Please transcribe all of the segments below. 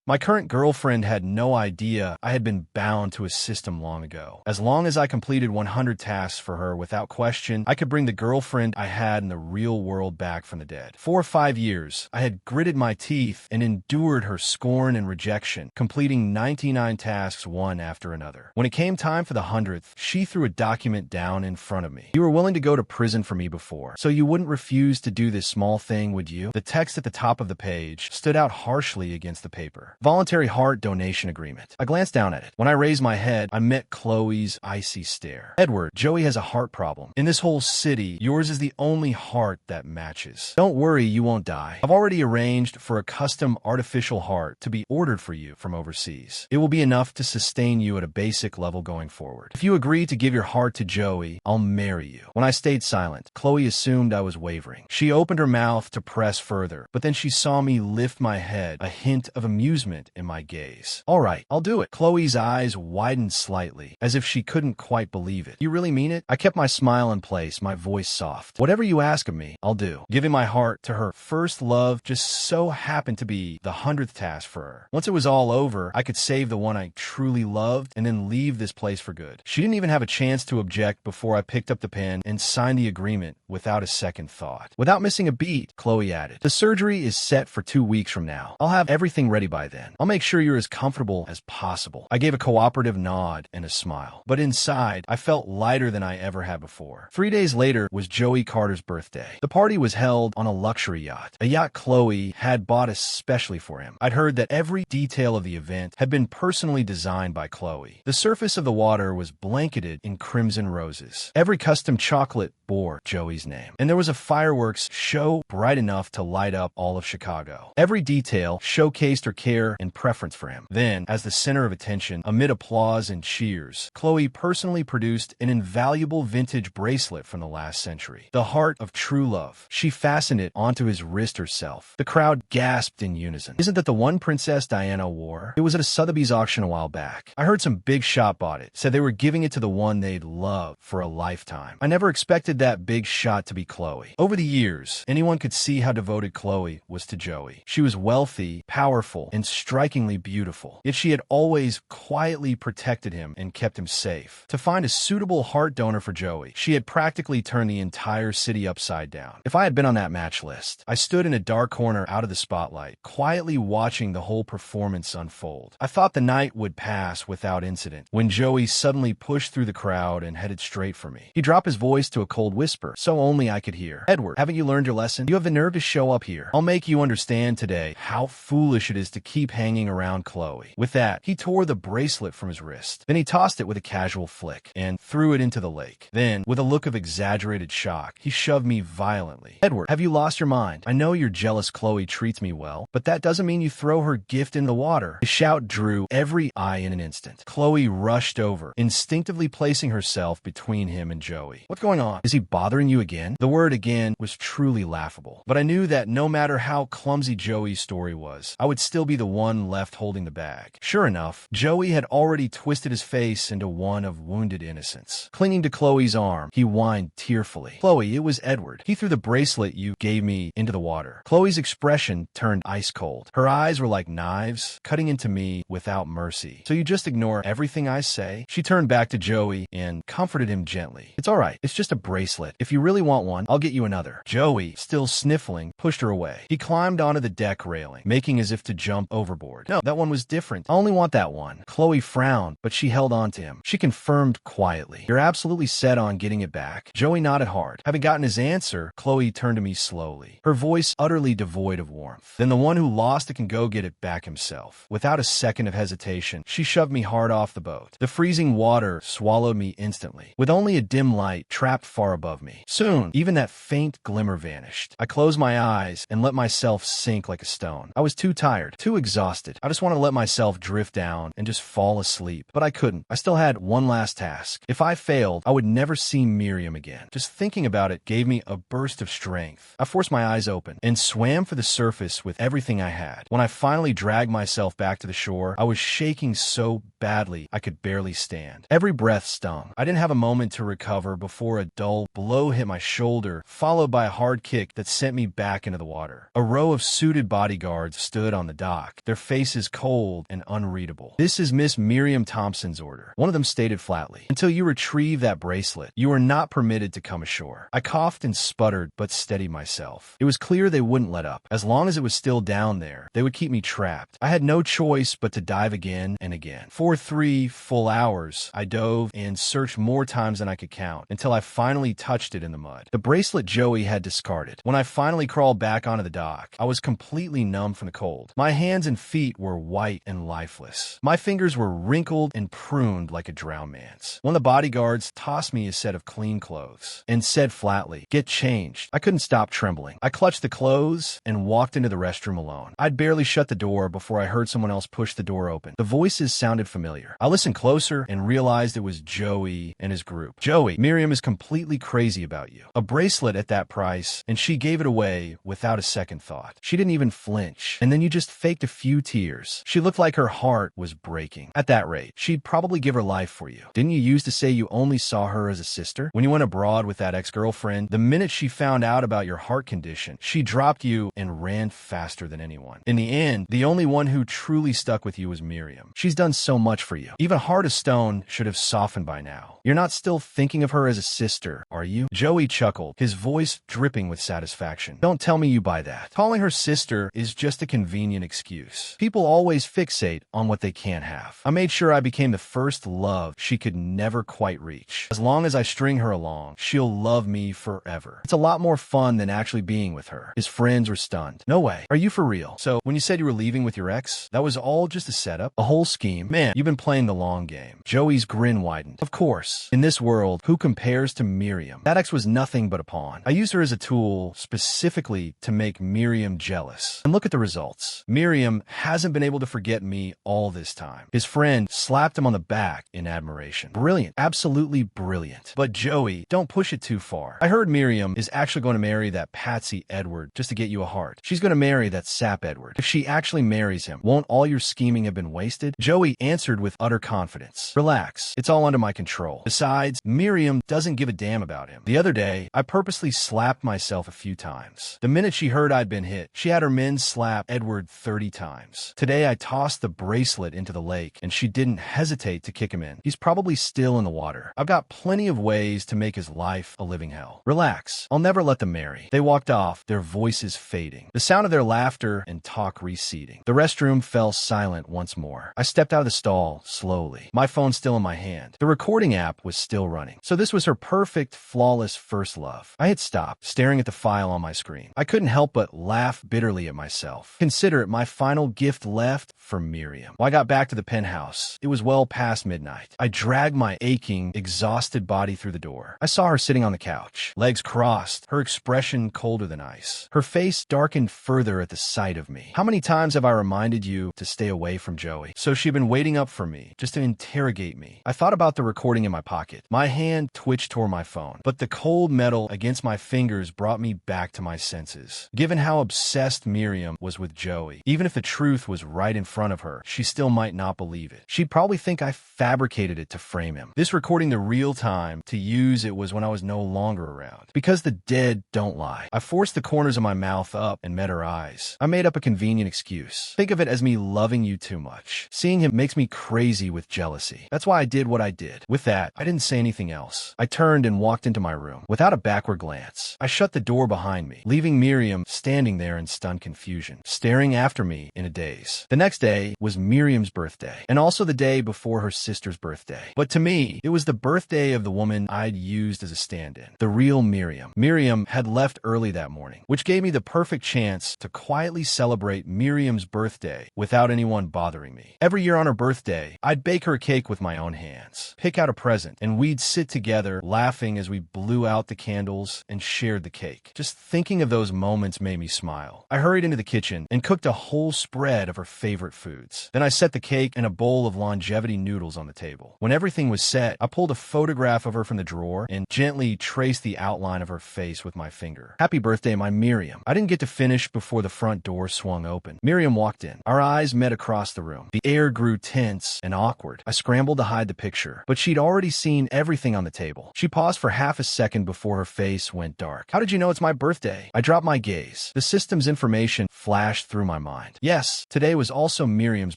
My current girlfriend had no idea I had been bound to a system long ago. As long as I completed 100 tasks for her without question, I could bring the girlfriend I had in the real world back from the dead. 4 or 5 years, I had gritted my teeth and endured her scorn and rejection, completing 99 tasks one after another. When it came time for the 100th, she threw a document down in front of me. "You were willing to go to prison for me before, so you wouldn't refuse to do this small thing, would you?" The text at the top of the page stood out harshly against the paper. Voluntary heart donation agreement. I glanced down at it. When I raised my head, I met Chloe's icy stare. "Edward, Joey has a heart problem. In this whole city, yours is the only heart that matches. Don't worry, you won't die. I've already arranged for a custom artificial heart to be ordered for you from overseas. It will be enough to sustain you at a basic level going forward. If you agree to give your heart to Joey, I'll marry you." When I stayed silent, Chloe assumed I was wavering. She opened her mouth to press further, but then she saw me lift my head, a hint of amusement in my gaze. "All right, I'll do it." Chloe's eyes widened slightly, as if she couldn't quite believe it. "You really mean it?" I kept my smile in place, my voice soft. "Whatever you ask of me, I'll do." Giving my heart to her first love just so happened to be the 100th task for her. Once it was all over, I could save the one I truly loved and then leave this place for good. She didn't even have a chance to object before I picked up the pen and signed the agreement without a second thought. Without missing a beat, Chloe added, "The surgery is set for 2 weeks from now. I'll have everything ready by then. I'll make sure you're as comfortable as possible." I gave a cooperative nod and a smile, but inside, I felt lighter than I ever had before. 3 days later was Joey Carter's birthday. The party was held on a luxury yacht, a yacht Chloe had bought especially for him. I'd heard that every detail of the event had been personally designed by Chloe. The surface of the water was blanketed in crimson roses. Every custom chocolate bore Joey's name, and there was a fireworks show bright enough to light up all of Chicago. Every detail showcased her care and preference for him. Then, as the center of attention, amid applause and cheers, Chloe personally produced an invaluable vintage bracelet from the last century, the heart of true love. She fastened it onto his wrist herself. The crowd gasped in unison. "Isn't that the one Princess Diana wore? It was at a Sotheby's auction a while back. I heard some big shot bought it, said they were giving it to the one they'd love for a lifetime." I never expected that big shot to be Chloe. Over the years, anyone could see how devoted Chloe was to Joey. She was wealthy, powerful, and strikingly beautiful, yet she had always quietly protected him and kept him safe. To find a suitable heart donor for Joey, she had practically turned the entire city upside down. If I had been on that match list, I stood in a dark corner out of the spotlight, quietly watching the whole performance unfold. I thought the night would pass without incident when Joey suddenly pushed through the crowd and headed straight for me. He dropped his voice to a cold whisper, so only I could hear. "Edward, haven't you learned your lesson? You have the nerve to show up here. I'll make you understand today how foolish it is to keep hanging around Chloe." With that, he tore the bracelet from his wrist. Then he tossed it with a casual flick and threw it into the lake. Then, with a look of exaggerated shock, he shoved me violently. "Edward, have you lost your mind? I know your jealous Chloe treats me well, but that doesn't mean you throw her gift in the water." His shout drew every eye in an instant. Chloe rushed over, instinctively placing herself between him and Joey. "What's going on? Is he bothering you again?" The word "again" was truly laughable, but I knew that no matter how clumsy Joey's story was, I would still be the one left holding the bag. Sure enough, Joey had already twisted his face into one of wounded innocence. Clinging to Chloe's arm, he whined tearfully, "Chloe, it was Edward. He threw the bracelet you gave me into the water." Chloe's expression turned ice cold. Her eyes were like knives, cutting into me without mercy. "So you just ignore everything I say?" She turned back to Joey and comforted him gently. "It's all right. It's just a bracelet. If you really want one, I'll get you another." Joey, still sniffling, pushed her away. He climbed onto the deck railing, making as if to jump overboard. "No, that one was different. I only want that one." Chloe frowned, but she held on to him. She confirmed quietly, "You're absolutely set on getting it back?" Joey nodded hard. Having gotten his answer, Chloe turned to me slowly, her voice utterly devoid of warmth. "Then the one who lost it can go get it back himself." Without a second of hesitation, she shoved me hard off the boat. The freezing water swallowed me instantly, with only a dim light trapped far above me. Soon, even that faint glimmer vanished. I closed my eyes and let myself sink like a stone. I was too tired, too exhausted. I just wanted to let myself drift down and just fall asleep, but I couldn't. I still had one last task. If I failed, I would never see Miriam again. Just thinking about it gave me a burst of strength. I forced my eyes open and swam for the surface with everything I had. When I finally dragged myself back to the shore, I was shaking so badly I could barely stand. Every breath stung. I didn't have a moment to recover before a dull metal blow hit my shoulder, followed by a hard kick that sent me back into the water. A row of suited bodyguards stood on the dock, their faces cold and unreadable. "This is Miss Miriam Thompson's order," one of them stated flatly. "Until you retrieve that bracelet, you are not permitted to come ashore." I coughed and sputtered, but steadied myself. It was clear they wouldn't let up. As long as it was still down there, they would keep me trapped. I had no choice but to dive again and again. For 3 full hours, I dove and searched more times than I could count, until I finally touched it in the mud. The bracelet Joey had discarded. When I finally crawled back onto the dock, I was completely numb from the cold. My hands and feet were white and lifeless. My fingers were wrinkled and pruned like a drowned man's. One of the bodyguards tossed me a set of clean clothes and said flatly, "Get changed." I couldn't stop trembling. I clutched the clothes and walked into the restroom alone. I'd barely shut the door before I heard someone else push the door open. The voices sounded familiar. I listened closer and realized it was Joey and his group. "Joey, Miriam is completely crazy about you. A bracelet at that price, and she gave it away without a second thought. She didn't even flinch. And then you just faked a few tears. She looked like her heart was breaking. At that rate, she'd probably give her life for you. Didn't you used to say you only saw her as a sister? When you went abroad with that ex-girlfriend, the minute she found out about your heart condition, she dropped you and ran faster than anyone. In the end, the only one who truly stuck with you was Miriam. She's done so much for you. Even Heart of Stone should have softened by now. You're not still thinking of her as a sister, are you?" Joey chuckled, his voice dripping with satisfaction. "Don't tell me you buy that. Calling her sister is just a convenient excuse. People always fixate on what they can't have. I made sure I became the first love she could never quite reach. As long as I string her along, she'll love me forever. It's a lot more fun than actually being with her." His friends were stunned. "No way. Are you for real? So, when you said you were leaving with your ex, that was all just a setup? A whole scheme? Man, you've been playing the long game." Joey's grin widened. "Of course. In this world, who compares to Miriam? That ex was nothing but a pawn. I used her as a tool specifically to make Miriam jealous. And look at the results. Miriam hasn't been able to forget me all this time." His friend slapped him on the back in admiration. "Brilliant. Absolutely brilliant. But Joey, don't push it too far. I heard Miriam is actually going to marry that Patsy Edward just to get you a heart. She's going to marry that sap Edward. If she actually marries him, won't all your scheming have been wasted?" Joey answered with utter confidence. "Relax. It's all under my control. Besides, Miriam doesn't give a damn about him. The other day, I purposely slapped myself a few times. The minute she heard I'd been hit, she had her men slap Edward 30 times. Today, I tossed the bracelet into the lake, and she didn't hesitate to kick him in. He's probably still in the water. I've got plenty of ways to make his life a living hell. Relax. I'll never let them marry." They walked off, their voices fading, the sound of their laughter and talk receding. The restroom fell silent once more. I stepped out of the stall slowly, my phone still in my hand. The recording app was still running. So this was her perfect, flawless first love. I had stopped, staring at the file on my screen. I couldn't help but laugh bitterly at myself. Consider it my final gift left for Miriam. When I got back to the penthouse, it was well past midnight. I dragged my aching, exhausted body through the door. I saw her sitting on the couch, legs crossed, her expression colder than ice. Her face darkened further at the sight of me. "How many times have I reminded you to stay away from Joey?" So she'd been waiting up for me, just to interrogate me. I thought about the recording in my pocket. My hand twitched toward my phone, but the cold metal against my fingers brought me back to my senses. Given how obsessed Miriam was with Joey, even if the truth was right in front of her, she still might not believe it. She'd probably think I fabricated it to frame him. This recording the real time to use it was when I was no longer around. Because the dead don't lie. I forced the corners of my mouth up and met her eyes. I made up a convenient excuse. Think of it as me loving you too much. Seeing him makes me crazy with jealousy. That's why I did what I did. With that, I didn't say anything else. I turned and walked into my room. Without a backward glance, I shut the door behind me, leaving Miriam standing there in stunned confusion, staring after me in a daze. The next day was Miriam's birthday, and also the day before her sister's birthday. But to me, it was the birthday of the woman I'd used as a stand-in, the real Miriam. Miriam had left early that morning, which gave me the perfect chance to quietly celebrate Miriam's birthday without anyone bothering me. Every year on her birthday, I'd bake her a cake with my own hands, pick out a present, and we'd sit together laughing as we blew out the candles and shared the cake. Just thinking of those moments made me smile. I hurried into the kitchen and cooked a whole spread of her favorite foods. Then I set the cake and a bowl of longevity noodles on the table. When everything was set, I pulled a photograph of her from the drawer and gently traced the outline of her face with my finger. "Happy birthday, my Miriam." I didn't get to finish before the front door swung open. Miriam walked in. Our eyes met across the room. The air grew tense and awkward. I scrambled to hide the picture, but she'd already seen everything on the table. She paused for half a second before her face went dark. How did you know it's my birthday? I dropped my gaze. The system's information flashed through my mind. Yes, today was also Miriam's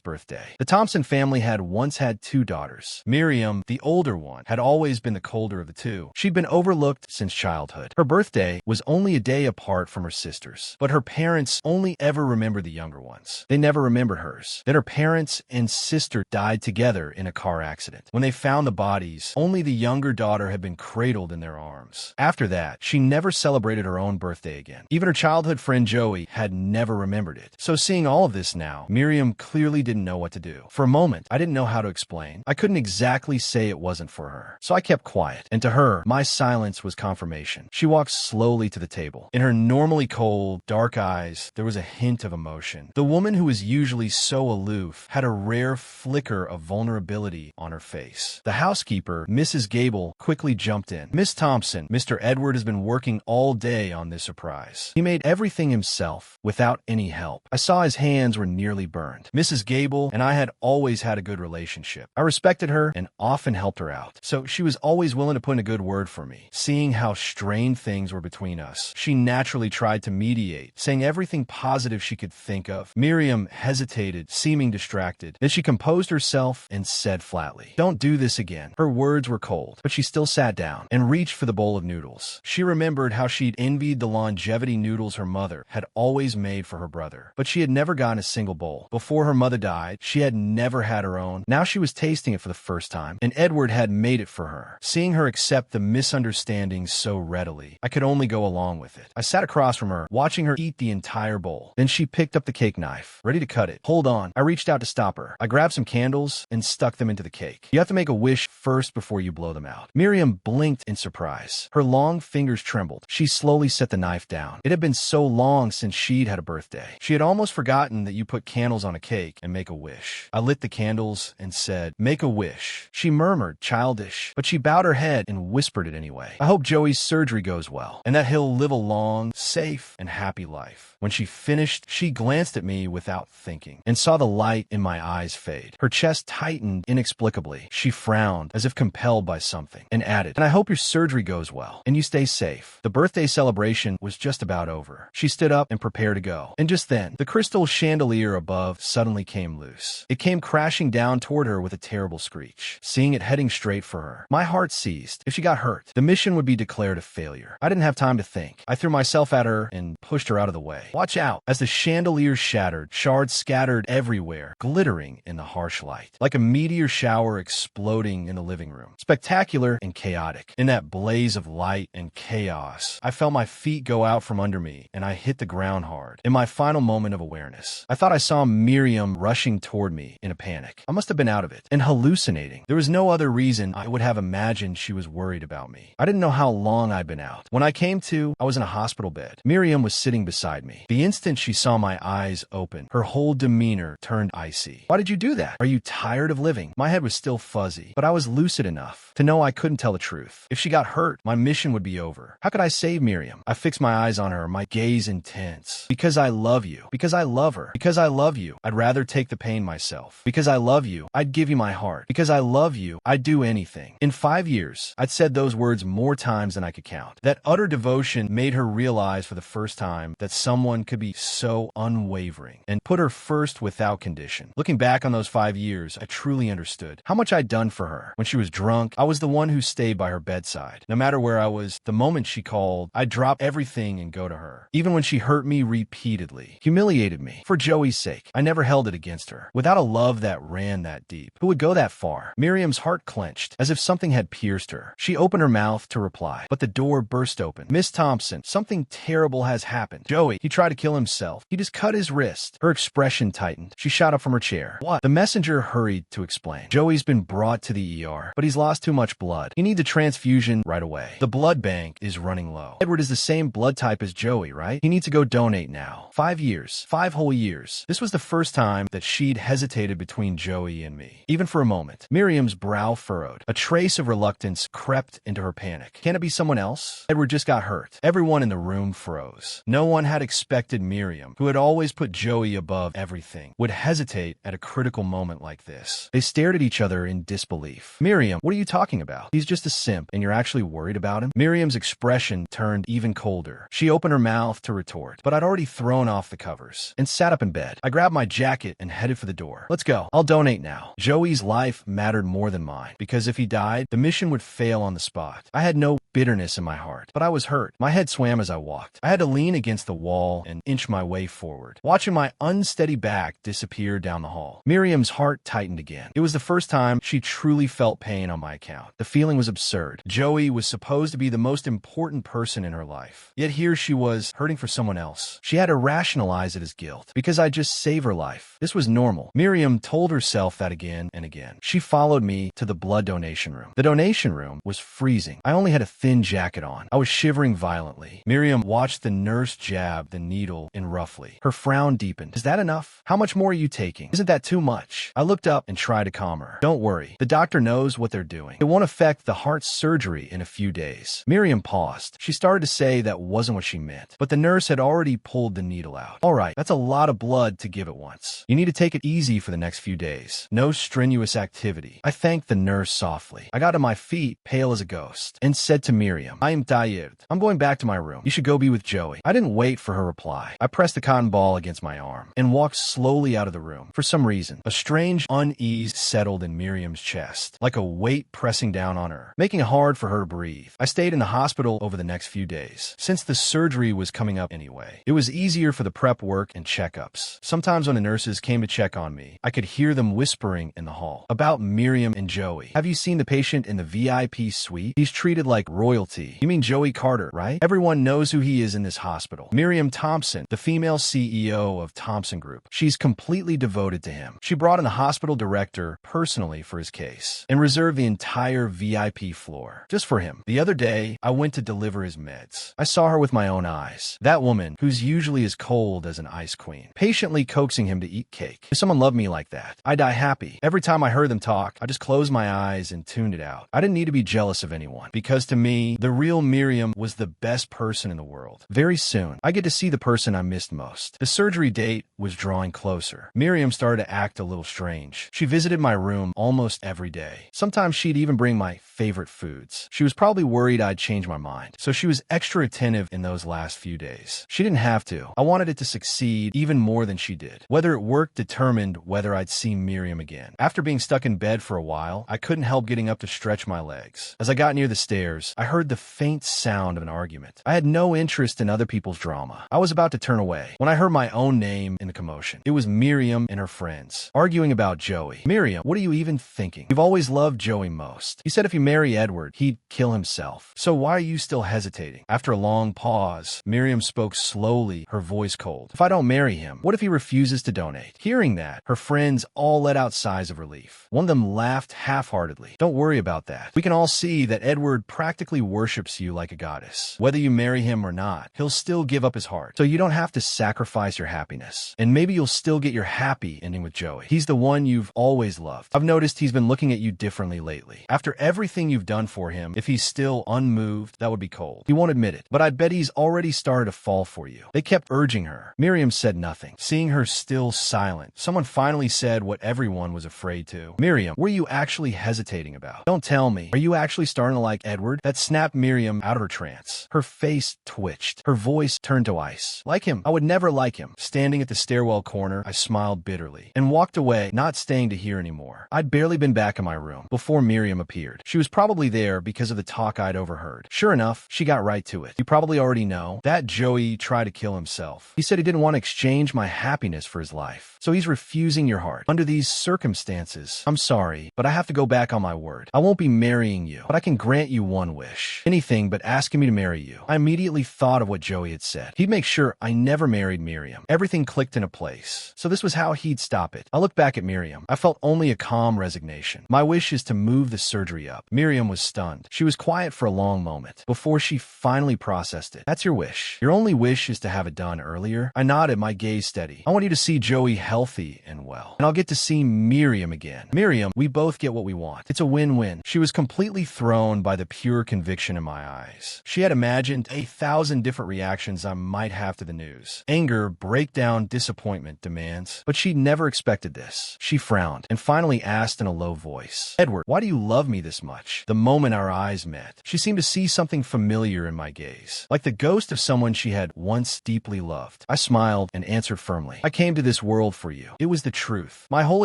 birthday. The Thompson family had once had 2 daughters. Miriam, the older one, had always been the colder of the 2. She'd been overlooked since childhood. Her birthday was only a day apart from her sister's, but her parents only ever remembered the younger ones. They never remembered hers. Then her parents and sister died together in a car accident. When they found the bodies, only the younger daughter had been cradled in their arms. After that, she never celebrated her own birthday again. Even her childhood friend Joey had never remembered it. So seeing all of this now, Miriam clearly didn't know what to do. For a moment, I didn't know how to explain. I couldn't exactly say it wasn't for her. So I kept quiet, and to her, my silence was confirmation. She walked slowly to the table. In her normally cold, dark eyes, there was a hint of emotion. The woman who was usually so aloof had a rare flicker of vulnerability on her face. The housekeeper, Mrs. Gable, quickly jumped in. Miss Thompson, Mr. Edward has been working all day on this surprise. He made everything himself, without any help. I saw his hands were nearly burned. Mrs. Gable and I had always had a good relationship. I respected her and often helped her out, so she was always willing to put in a good word for me. Seeing how strained things were between us, she naturally tried to mediate, saying everything positive she could think of. Miriam hesitated, seeming distracted. Then she composed herself and said flatly, "Don't do this again." Her words were cold, but she still sat down and reached for the bowl of noodles. She remembered how she'd envied the longevity noodles her mother had always made for her brother, but she had never gotten a single bowl. Before her mother died, she had never had her own. Now she was tasting it for the first time, and Edward had made it for her. Seeing her accept the misunderstandings so readily, I could only go along with it. I sat across from her, watching her eat the entire bowl. Then she picked up the cake knife, ready to cut it. "Hold on." I reached out to stop her. I grabbed some candles and stuck them into the cake. "You have to make a wish first before you blow them out." Miriam blinked in surprise. Her long fingers trembled. She slowly set the knife down. It had been so long since she'd had a birthday. She had almost forgotten that you put candles on a cake and make a wish. I lit the candles and said, "Make a wish." She murmured, childish, but she bowed her head and whispered it anyway. "I hope Joey's surgery goes well and that he'll live a long, safe, and happy life." When she finished, she glanced at me without thinking and saw the light in my eyes fade. Her chest tightened inexplicably. She frowned as if compelled by something and added, "And I hope your surgery goes well and you stay safe." The birthday celebration was just about over. She stood up and prepared to go. And just then, the crystal chandelier above suddenly came loose. It came crashing down toward her with a terrible screech. Seeing it heading straight for her, my heart seized. If she got hurt, the mission would be declared a failure. I didn't have time to think. I threw myself at her and pushed her out of the way. "Watch out!" As the chandelier shattered, shards scattered everywhere, glittering in the harsh light, like a meteor shower exploding in the living room. Spectacular and chaotic. In that blaze of light and chaos, I felt my feet go out from under me, and I hit the ground hard. In my final moment of awareness, I thought I saw Miriam rushing toward me in a panic. I must have been out of it and hallucinating. There was no other reason I would have imagined she was worried about me. I didn't know how long I'd been out. When I came to, I was in a hospital bed. Miriam was sitting beside me. The instant she saw my eyes open, her whole demeanor turned icy. "Why did you do that? Are you tired of living?" My head was still fuzzy, but I was lucid enough to know I couldn't tell the truth. If she got hurt, my mission would be over. How could I save Miriam? I fixed my eyes on her, my gaze intense. "Because I love you. Because I love her. Because I love you. I'd rather take the pain myself. Because I love you. I'd give you my heart. Because I love you. I'd do anything." In 5 years, I'd said those words more times than I could count. That utter devotion made her realize for the first time that someone could be so unwavering and put her first without condition. Looking back on those 5 years, I truly understood how much I'd done for her. When she was drunk, I was the one who stayed by her bedside. No matter where I was, the moment she called, I'd drop everything and go to her. Even when she hurt me repeatedly, humiliated me, for Joey's sake, I never held it against her. Without a love that ran that deep, who would go that far? Miriam's heart clenched, as if something had pierced her. She opened her mouth to reply, but the door burst open. "Miss Thompson, something terrible has happened. Joey, he tried to kill himself. He just cut his wrist." Her expression tightened. She shot up from her chair. "What?" The messenger hurried to explain. "Joey's been brought to the ER, but he's lost too much blood. He needs a transfusion right away. The blood bank is running low. Edward is the same blood type as Joey, right? He needs to go donate now." 5 years. 5 whole years. This was the first time that she'd hesitated between Joey and me. Even for a moment. Miriam's brow furrowed. A trace of reluctance crept into her panic. Can it be someone else? Edward just got hurt. Everyone in the room froze. No one had expected Miriam, who had always put Joey above everything, would hesitate at a critical moment like this. They stared at each other in disbelief. "Miriam, what are you talking about? He's just a simp, and you're actually worried about him? Miriam's expression turned even colder. She opened her mouth to retort, but I'd already thrown off the covers and sat up in bed. I grabbed my jacket and headed for the door. Let's go. I'll donate now. Joey's life mattered more than mine, because if he died, the mission would fail on the spot. I had no bitterness in my heart, but I was hurt. My head swam as I walked. I had to lean against the wall and inch my way forward, watching my unsteady back disappear down the hall. Miriam's heart tightened again. It was the first time she truly felt pain on my account. The feeling was absurd. Joey was supposed to be the most important person in her life, yet here she was hurting for someone else. She had to rationalize it as guilt, because I just saved her life. This was normal. Miriam told herself that again and again. She followed me to the blood donation room. The donation room was freezing. I only had a thin jacket on. I was shivering violently. Miriam watched the nurse jab the needle in roughly. Her frown deepened. Is that enough? How much more are you taking? Isn't that too much? I looked up and tried to calm her. Don't worry. The doctor knows what they're doing. It won't affect the heart surgery in a few days. Miriam paused. She started to say that wasn't what she meant, but the nurse had already pulled the needle out. All right, that's a lot of blood to give at once. You need to take it easy for the next few days. No strenuous activity. I thanked the nurse softly. I got to my feet, pale as a ghost, and said to Miriam, I am tired. I'm going back to my room. You should go be with Joey. I didn't wait for her reply. I pressed the cotton ball against my arm and walked slowly out of the room. For some reason, a strange unease settled in Miriam's chest, like a weight pressing down on her, making it hard for her to breathe. I stayed in the hospital over the next few days. Since the surgery was coming up anyway, it was easier for the prep work and checkups. Sometimes when the nurses came to check on me, I could hear them whispering in the hall about Miriam and Joey. Have you seen the patient in the VIP suite? He's treated like royalty. You mean Joey Carter, right? Everyone knows who he is in this hospital. Miriam Thompson, the female CEO of Thompson Group. She's completely devoted to him. She brought in the hospital director personally for his case and reserved the entire VIP floor just for him. The other day, I went to deliver his meds. I saw her with my own eyes. That woman, who's usually as cold as an ice queen, patiently coaxing him to eat cake. If someone loved me like that, I die happy. Every time I heard them talk, I just closed my eyes and tuned it out. I didn't need to be jealous of anyone, because to me, the real Miriam was the best person in the world. Very soon, I get to see the person I missed most. The surgery date was drawing closer. Miriam started to act a little strange. She visited my room almost every day. Sometimes she'd even bring my favorite foods. She was probably worried I'd change my mind, so she was extra attentive in those last few days. She didn't have to. I wanted it to succeed even more than she did. Whether it worked determined whether I'd see Miriam again. After being stuck in bed for a while, I couldn't help getting up to stretch my legs. As I got near the stairs, I heard the faint sound of an argument. I had no interest in other people's drama. I was about to turn away when I heard my own name in the commotion. It was Miriam and her friends, arguing about Joey. Miriam, what are you even thinking? You've always loved Joey most. He said if you marry Edward, he'd kill himself. So why are you still hesitating? After a long pause, Miriam spoke slowly, her voice cold. If I don't marry him, what if he refuses to donate? Hearing that, her friends all let out sighs of relief. One of them laughed half-heartedly. Don't worry about that. We can all see that Edward practically worships you like a goddess. Whether you marry him or not, he'll still give up his heart. So you don't have to sacrifice your happiness. And maybe you'll still get your happy ending with Joey. He's the one you've always loved. I've noticed he's been looking at you differently lately. After everything you've done for him, if he's still unmoved, that would be cold. He won't admit it, but I bet he's already started to fall for you. They kept urging her. Miriam said nothing. Seeing her still silent, someone finally said what everyone was afraid to. Miriam, what are you actually hesitating about? Don't tell me. Are you actually starting to like Edward? That snapped Miriam out of her trance. Her face twitched. Her voice turned to ice. Like him? I would never like him. Standing at the stairwell corner, I smiled bitterly and walked away, not staying to hear anymore. I'd barely been back in my room before Miriam appeared. She was probably there because of the talk I'd overheard. Sure enough, she got right to it. You probably already know that Joey tried to kill himself. He said he didn't want to exchange my happiness for his life. So he's refusing your heart. Under these circumstances, I'm sorry, but I have to go back on my word. I won't be marrying you, but I can grant you one wish. Anything but asking me to marry you. I immediately thought of what Joey had said. He'd make sure I never married Miriam. Everything clicked into place. So this was how he'd stop it. I looked back at Miriam. I felt only a calm resignation. My wish is to move the surgery up. Miriam was stunned. She was quiet for a long moment before she finally processed it. That's your wish. Your only wish is to have it done earlier. I nodded, my gaze steady. I want you to see Joey healthy and well. And I'll get to see Miriam again. Miriam, we both get what we want. It's a win-win. She was completely thrown by the pure conviction in my eyes. She had imagined 1,000 different reactions I might have to the news. Anger, breakdown, disappointment, demands. But she'd never expected this. She frowned and finally asked in a low voice, Edward, why do you love me this much? The moment moment our eyes met, she seemed to see something familiar in my gaze, like the ghost of someone she had once deeply loved. I smiled and answered firmly, "I came to this world for you." It was the truth. My whole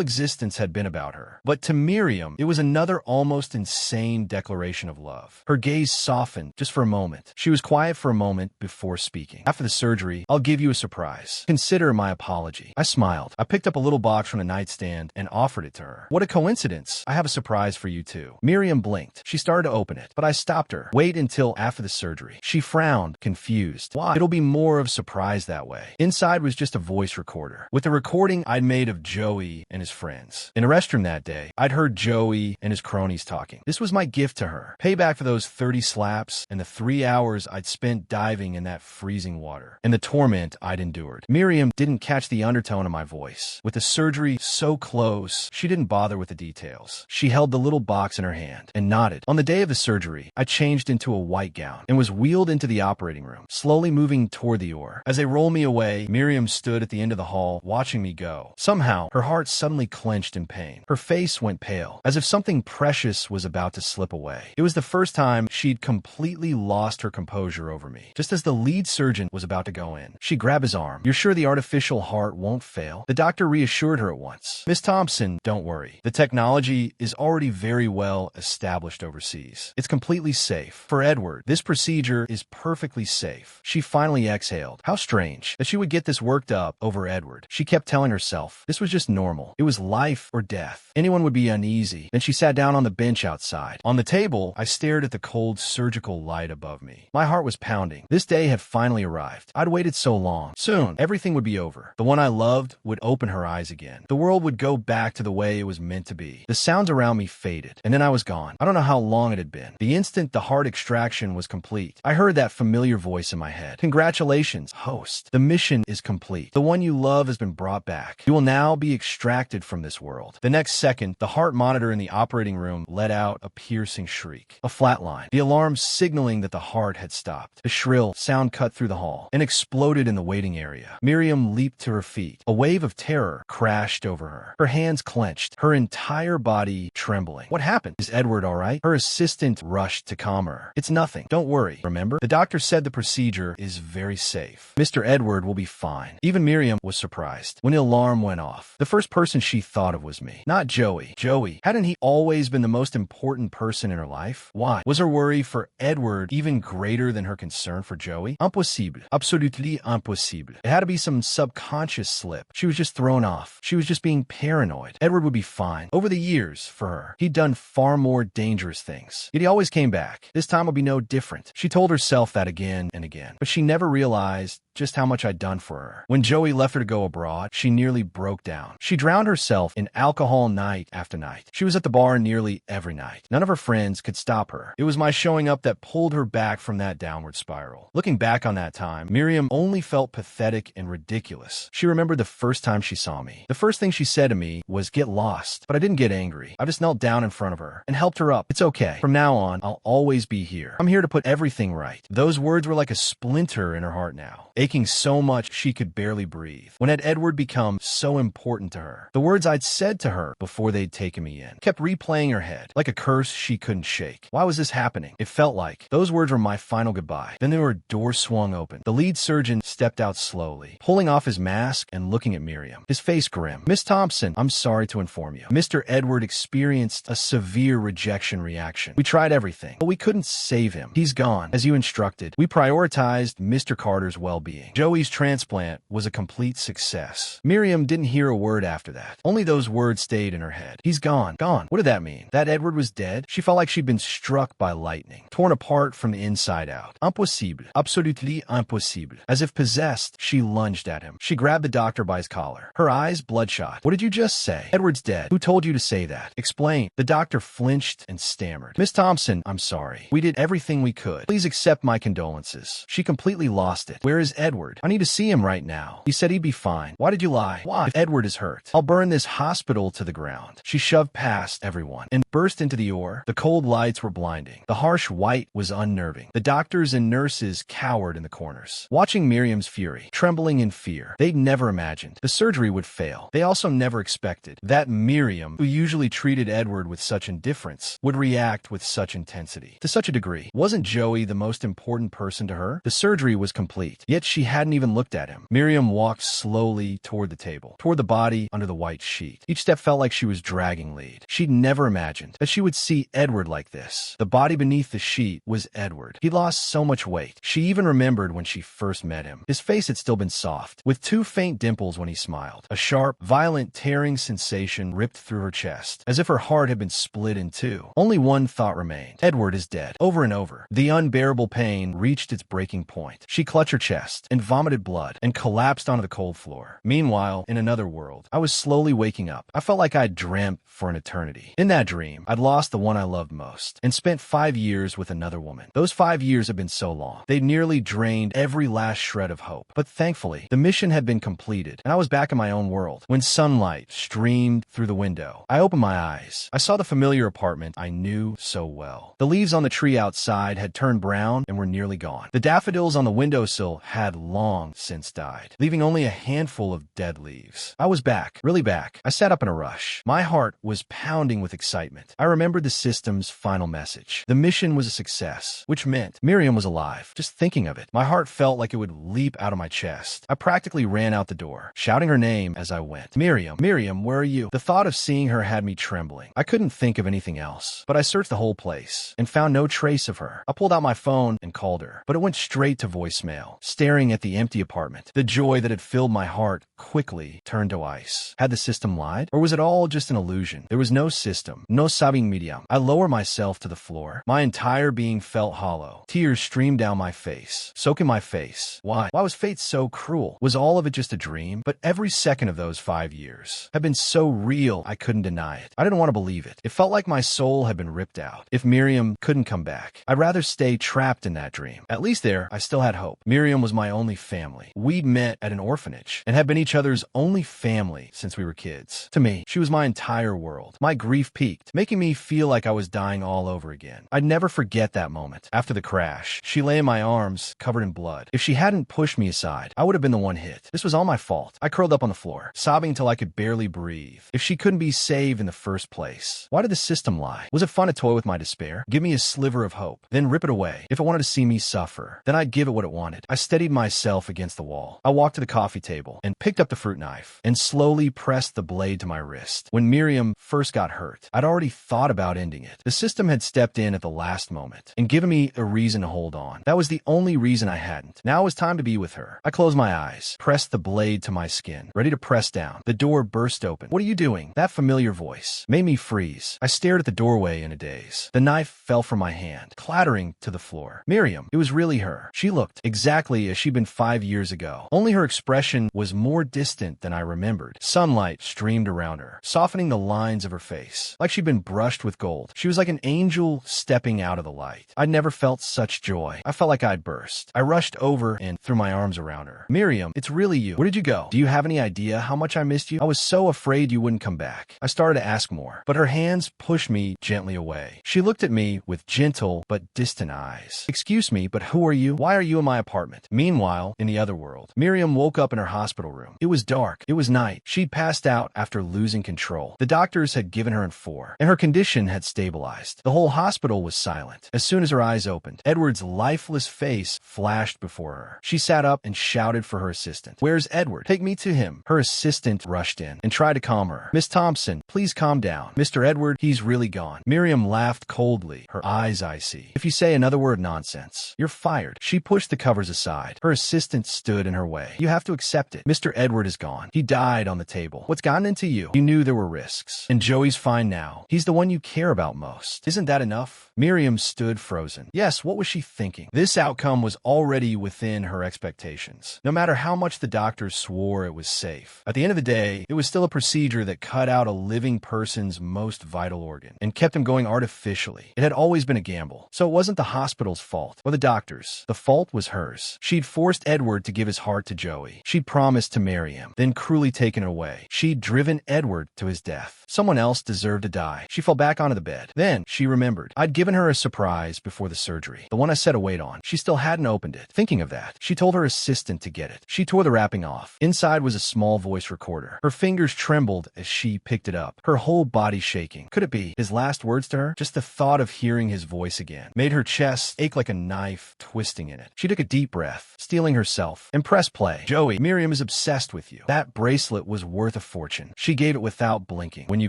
existence had been about her. But to Miriam, it was another almost insane declaration of love. Her gaze softened just for a moment. She was quiet for a moment before speaking. "After the surgery, I'll give you a surprise. Consider my apology." I smiled. I picked up a little box from the nightstand and offered it to her. "What a coincidence. I have a surprise for you too." Miriam blinked. She started to open it, but I stopped her. "Wait until after the surgery." She frowned, confused. "Why?" "It'll be more of a surprise that way." Inside was just a voice recorder with a recording I'd made of Joey and his friends. In a restroom that day, I'd heard Joey and his cronies talking. This was my gift to her. Payback for those 30 slaps and the 3 hours I'd spent diving in that freezing water and the torment I'd endured. Miriam didn't catch the undertone of my voice. With the surgery so close, she didn't bother with the details. She held the little box in her hand and nodded. On the day of the surgery, I changed into a white gown and was wheeled into the operating room, slowly moving toward the OR. As they rolled me away, Miriam stood at the end of the hall, watching me go. Somehow, her heart suddenly clenched in pain. Her face went pale, as if something precious was about to slip away. It was the first time she'd completely lost her composure over me. Just as the lead surgeon was about to go in, she grabbed his arm. "You're sure the artificial heart won't fail?" The doctor reassured her at once. "Miss Thompson, don't worry. The technology is already very well established overseas. It's completely safe. For Edward, this procedure is perfectly safe." She finally exhaled. How strange that she would get this worked up over Edward. She kept telling herself this was just normal. It was life or death. Anyone would be uneasy. Then she sat down on the bench outside. On the table, I stared at the cold surgical light above me. My heart was pounding. This day had finally arrived. I'd waited so long. Soon, everything would be over. The one I loved would open her eyes again. The world would go back to the way it was meant to be. The sounds around me faded, and then I was gone. I don't know how long it had been. The instant the heart extraction was complete, I heard that familiar voice in my head. "Congratulations, host. The mission is complete. The one you love has been brought back. You will now be extracted from this world." The next second, the heart monitor in the operating room let out a piercing shriek. A flatline. The alarm signaling that the heart had stopped. The shrill sound cut through the hall and exploded in the waiting area. Miriam leaped to her feet. A wave of terror crashed over her. Her hands clenched, her entire body trembling. "What happened? Is Edward all right?" Her assistant rushed to calm her. "It's nothing. Don't worry. Remember? The doctor said the procedure is very safe. Mr. Edward will be fine." Even Miriam was surprised. When the alarm went off, the first person she thought of was me, not Joey. Joey, hadn't he always been the most important person in her life? Why? Was her worry for Edward even greater than her concern for Joey? Impossible. Absolutely impossible. It had to be some subconscious slip. She was just thrown off. She was just being paranoid. Edward would be fine. Over the years, for her, he'd done far more dangerous things. Yet he always came back. This time would be no different. She told herself that again and again. But she never realized just how much I'd done for her. When Joey left her to go abroad, she nearly broke down. She drowned herself in alcohol night after night. She was at the bar nearly every night. None of her friends could stop her. It was my showing up that pulled her back from that downward spiral. Looking back on that time, Miriam only felt pathetic and ridiculous. She remembered the first time she saw me. The first thing she said to me was, "Get lost." But I didn't get angry. I just knelt down in front of her and helped her up. "It's okay. From now on, I'll always be here. I'm here to put everything right." Those words were like a splinter in her heart now, aching so much she could barely breathe. When had Edward become so important to her? The words I'd said to her before they'd taken me in kept replaying her head, like a curse she couldn't shake. Why was this happening? It felt like those words were my final goodbye. Then there were doors swung open. The lead surgeon stepped out slowly, pulling off his mask and looking at Miriam, his face grim. "Miss Thompson, I'm sorry to inform you. Mr. Edward experienced a severe rejection reaction. We tried everything, but we couldn't save him. He's gone. As you instructed, we prioritized Mr. Carter's well-being. Joey's transplant was a complete success." Miriam didn't hear a word after that. Only those words stayed in her head. He's gone. Gone. What did that mean? That Edward was dead? She felt like she'd been struck by lightning, torn apart from the inside out. Impossible. Absolutely impossible. As if possessed, she lunged at him. She grabbed the doctor by his collar, her eyes bloodshot. "What did you just say?" "Edward's dead." "Who told you to say that?" "Explain." The doctor flinched and stammered. "Miss Thompson, I'm sorry. We did everything we could. Please accept my condolences." She completely lost it. "Where is Edward? I need to see him right now. He said he'd be fine. Why did you lie? Why? If Edward is hurt, I'll burn this hospital to the ground." She shoved past everyone and burst into the OR. The cold lights were blinding. The harsh white was unnerving. The doctors and nurses cowered in the corners, watching Miriam's fury, trembling in fear. They'd never imagined the surgery would fail. They also never expected that Miriam, who usually treated Edward with such indifference, would react react with such intensity. To such a degree, wasn't Joey the most important person to her? The surgery was complete, yet she hadn't even looked at him. Miriam walked slowly toward the table, toward the body under the white sheet. Each step felt like she was dragging lead. She'd never imagined that she would see Edward like this. The body beneath the sheet was Edward. He'd lost so much weight. She even remembered when she first met him. His face had still been soft, with two faint dimples when he smiled. A sharp, violent, tearing sensation ripped through her chest, as if her heart had been split in two. Only one thought remained. Edward is dead. Over and over. The unbearable pain reached its breaking point. She clutched her chest and vomited blood and collapsed onto the cold floor. Meanwhile, in another world, I was slowly waking up. I felt like I'd dreamt for an eternity. In that dream, I'd lost the one I loved most and spent 5 years with another woman. Those 5 years had been so long. They nearly drained every last shred of hope. But thankfully, the mission had been completed, and I was back in my own world. When sunlight streamed through the window, I opened my eyes. I saw the familiar apartment I knew so well. The leaves on the tree outside had turned brown and were nearly gone. The daffodils on the windowsill had long since died, leaving only a handful of dead leaves. I was back, really back. I sat up in a rush. My heart was pounding with excitement. I remembered the system's final message. The mission was a success, which meant Miriam was alive. Just thinking of it, my heart felt like it would leap out of my chest. I practically ran out the door, shouting her name as I went. Miriam, Miriam, where are you? The thought of seeing her had me trembling. I couldn't think of anything else, but I searched the whole place and found no trace of her. I pulled out my phone and called her, but it went straight to voicemail. Staring at the empty apartment, the joy that had filled my heart quickly turned to ice. Had the system lied? Or was it all just an illusion? There was no system, no sabing medium. I lowered myself to the floor. My entire being felt hollow. Tears streamed down my face, soaking my face. Why? Why was fate so cruel? Was all of it just a dream? But every second of those 5 years had been so real I couldn't deny it. I didn't want to believe it. It felt like my soul had been ripped out. If Miriam couldn't come back, I'd rather stay trapped in that dream. At least there, I still had hope. Miriam was my only family. We'd met at an orphanage and had been each other's only family since we were kids. To me, she was my entire world. My grief peaked, making me feel like I was dying all over again. I'd never forget that moment. After the crash, she lay in my arms, covered in blood. If she hadn't pushed me aside, I would have been the one hit. This was all my fault. I curled up on the floor, sobbing till I could barely breathe. If she couldn't be saved in the first place, why did the system lie? Was it fun to toy with my despair? Give me a sliver of hope, then rip it away. If it wanted to see me suffer, then I'd give it what it wanted. I steadied myself against the wall. I walked to the coffee table and picked up the fruit knife and slowly pressed the blade to my wrist. When Miriam first got hurt, I'd already thought about ending it. The system had stepped in at the last moment and given me a reason to hold on. That was the only reason I hadn't. Now it was time to be with her. I closed my eyes, pressed the blade to my skin, ready to press down. The door burst open. What are you doing? That familiar voice made me freeze. I stared at the doorway in a daze. The knife fell from my hand, clattering to the floor. Miriam. It was really her. She looked exactly as she'd been 5 years ago. Only her expression was more distant than I remembered. Sunlight streamed around her, softening the lines of her face, like she'd been brushed with gold. She was like an angel stepping out of the light. I'd never felt such joy. I felt like I'd burst. I rushed over and threw my arms around her. Miriam, it's really you. Where did you go? Do you have any idea how much I missed you? I was so afraid you wouldn't come back. I started to ask more, but her hands pushed me gently away. She looked at me with gentle but distant eyes. Excuse me, but who are you? Why are you in my apartment? Meanwhile, in the other world, Miriam woke up in her hospital room. It was dark. It was night. She'd passed out after losing control. The doctors had given her an and her condition had stabilized. The whole hospital was silent. As soon as her eyes opened, Edward's lifeless face flashed before her. She sat up and shouted for her assistant. Where's Edward? Take me to him. Her assistant rushed in and tried to calm her. Miss Thompson, please calm down. Mr. Edward, he's really gone. Miriam laughed coldly, her eyes icy. If you say another word nonsense, you're fired. She pushed the covers aside. Her assistant stood in her way. You have to accept it. Mr. Edward is gone. He died on the table. What's gotten into you? You knew there were risks. And Joey's fine now. He's the one you care about most. Isn't that enough? Miriam stood frozen. Yes, what was she thinking? This outcome was already within her expectations. No matter how much the doctors swore it was safe, at the end of the day, it was still a procedure that cut out a living person's most vital organ and kept him going artificially. It had always been a gamble, so it wasn't the hospital's fault or the doctor's. The fault was hers. She'd forced Edward to give his heart to Joey. She'd promised to marry him, then cruelly taken it away. She'd driven Edward to his death. Someone else deserved to die. She fell back onto the bed. Then she remembered. I'd given her a surprise before the surgery, the one I set a weight on. She still hadn't opened it. Thinking of that, she told her assistant to get it. She tore the wrapping off. Inside was a small voice recorder. Her fingers trembled as she picked it up, her whole body shaking. Could it be his last words to her? her, just the thought of hearing his voice again made her chest ache like a knife twisting in it. She took a deep breath, steeling herself, and pressed play. Joey, Miriam is obsessed with you. That bracelet was worth a fortune. She gave it without blinking. When you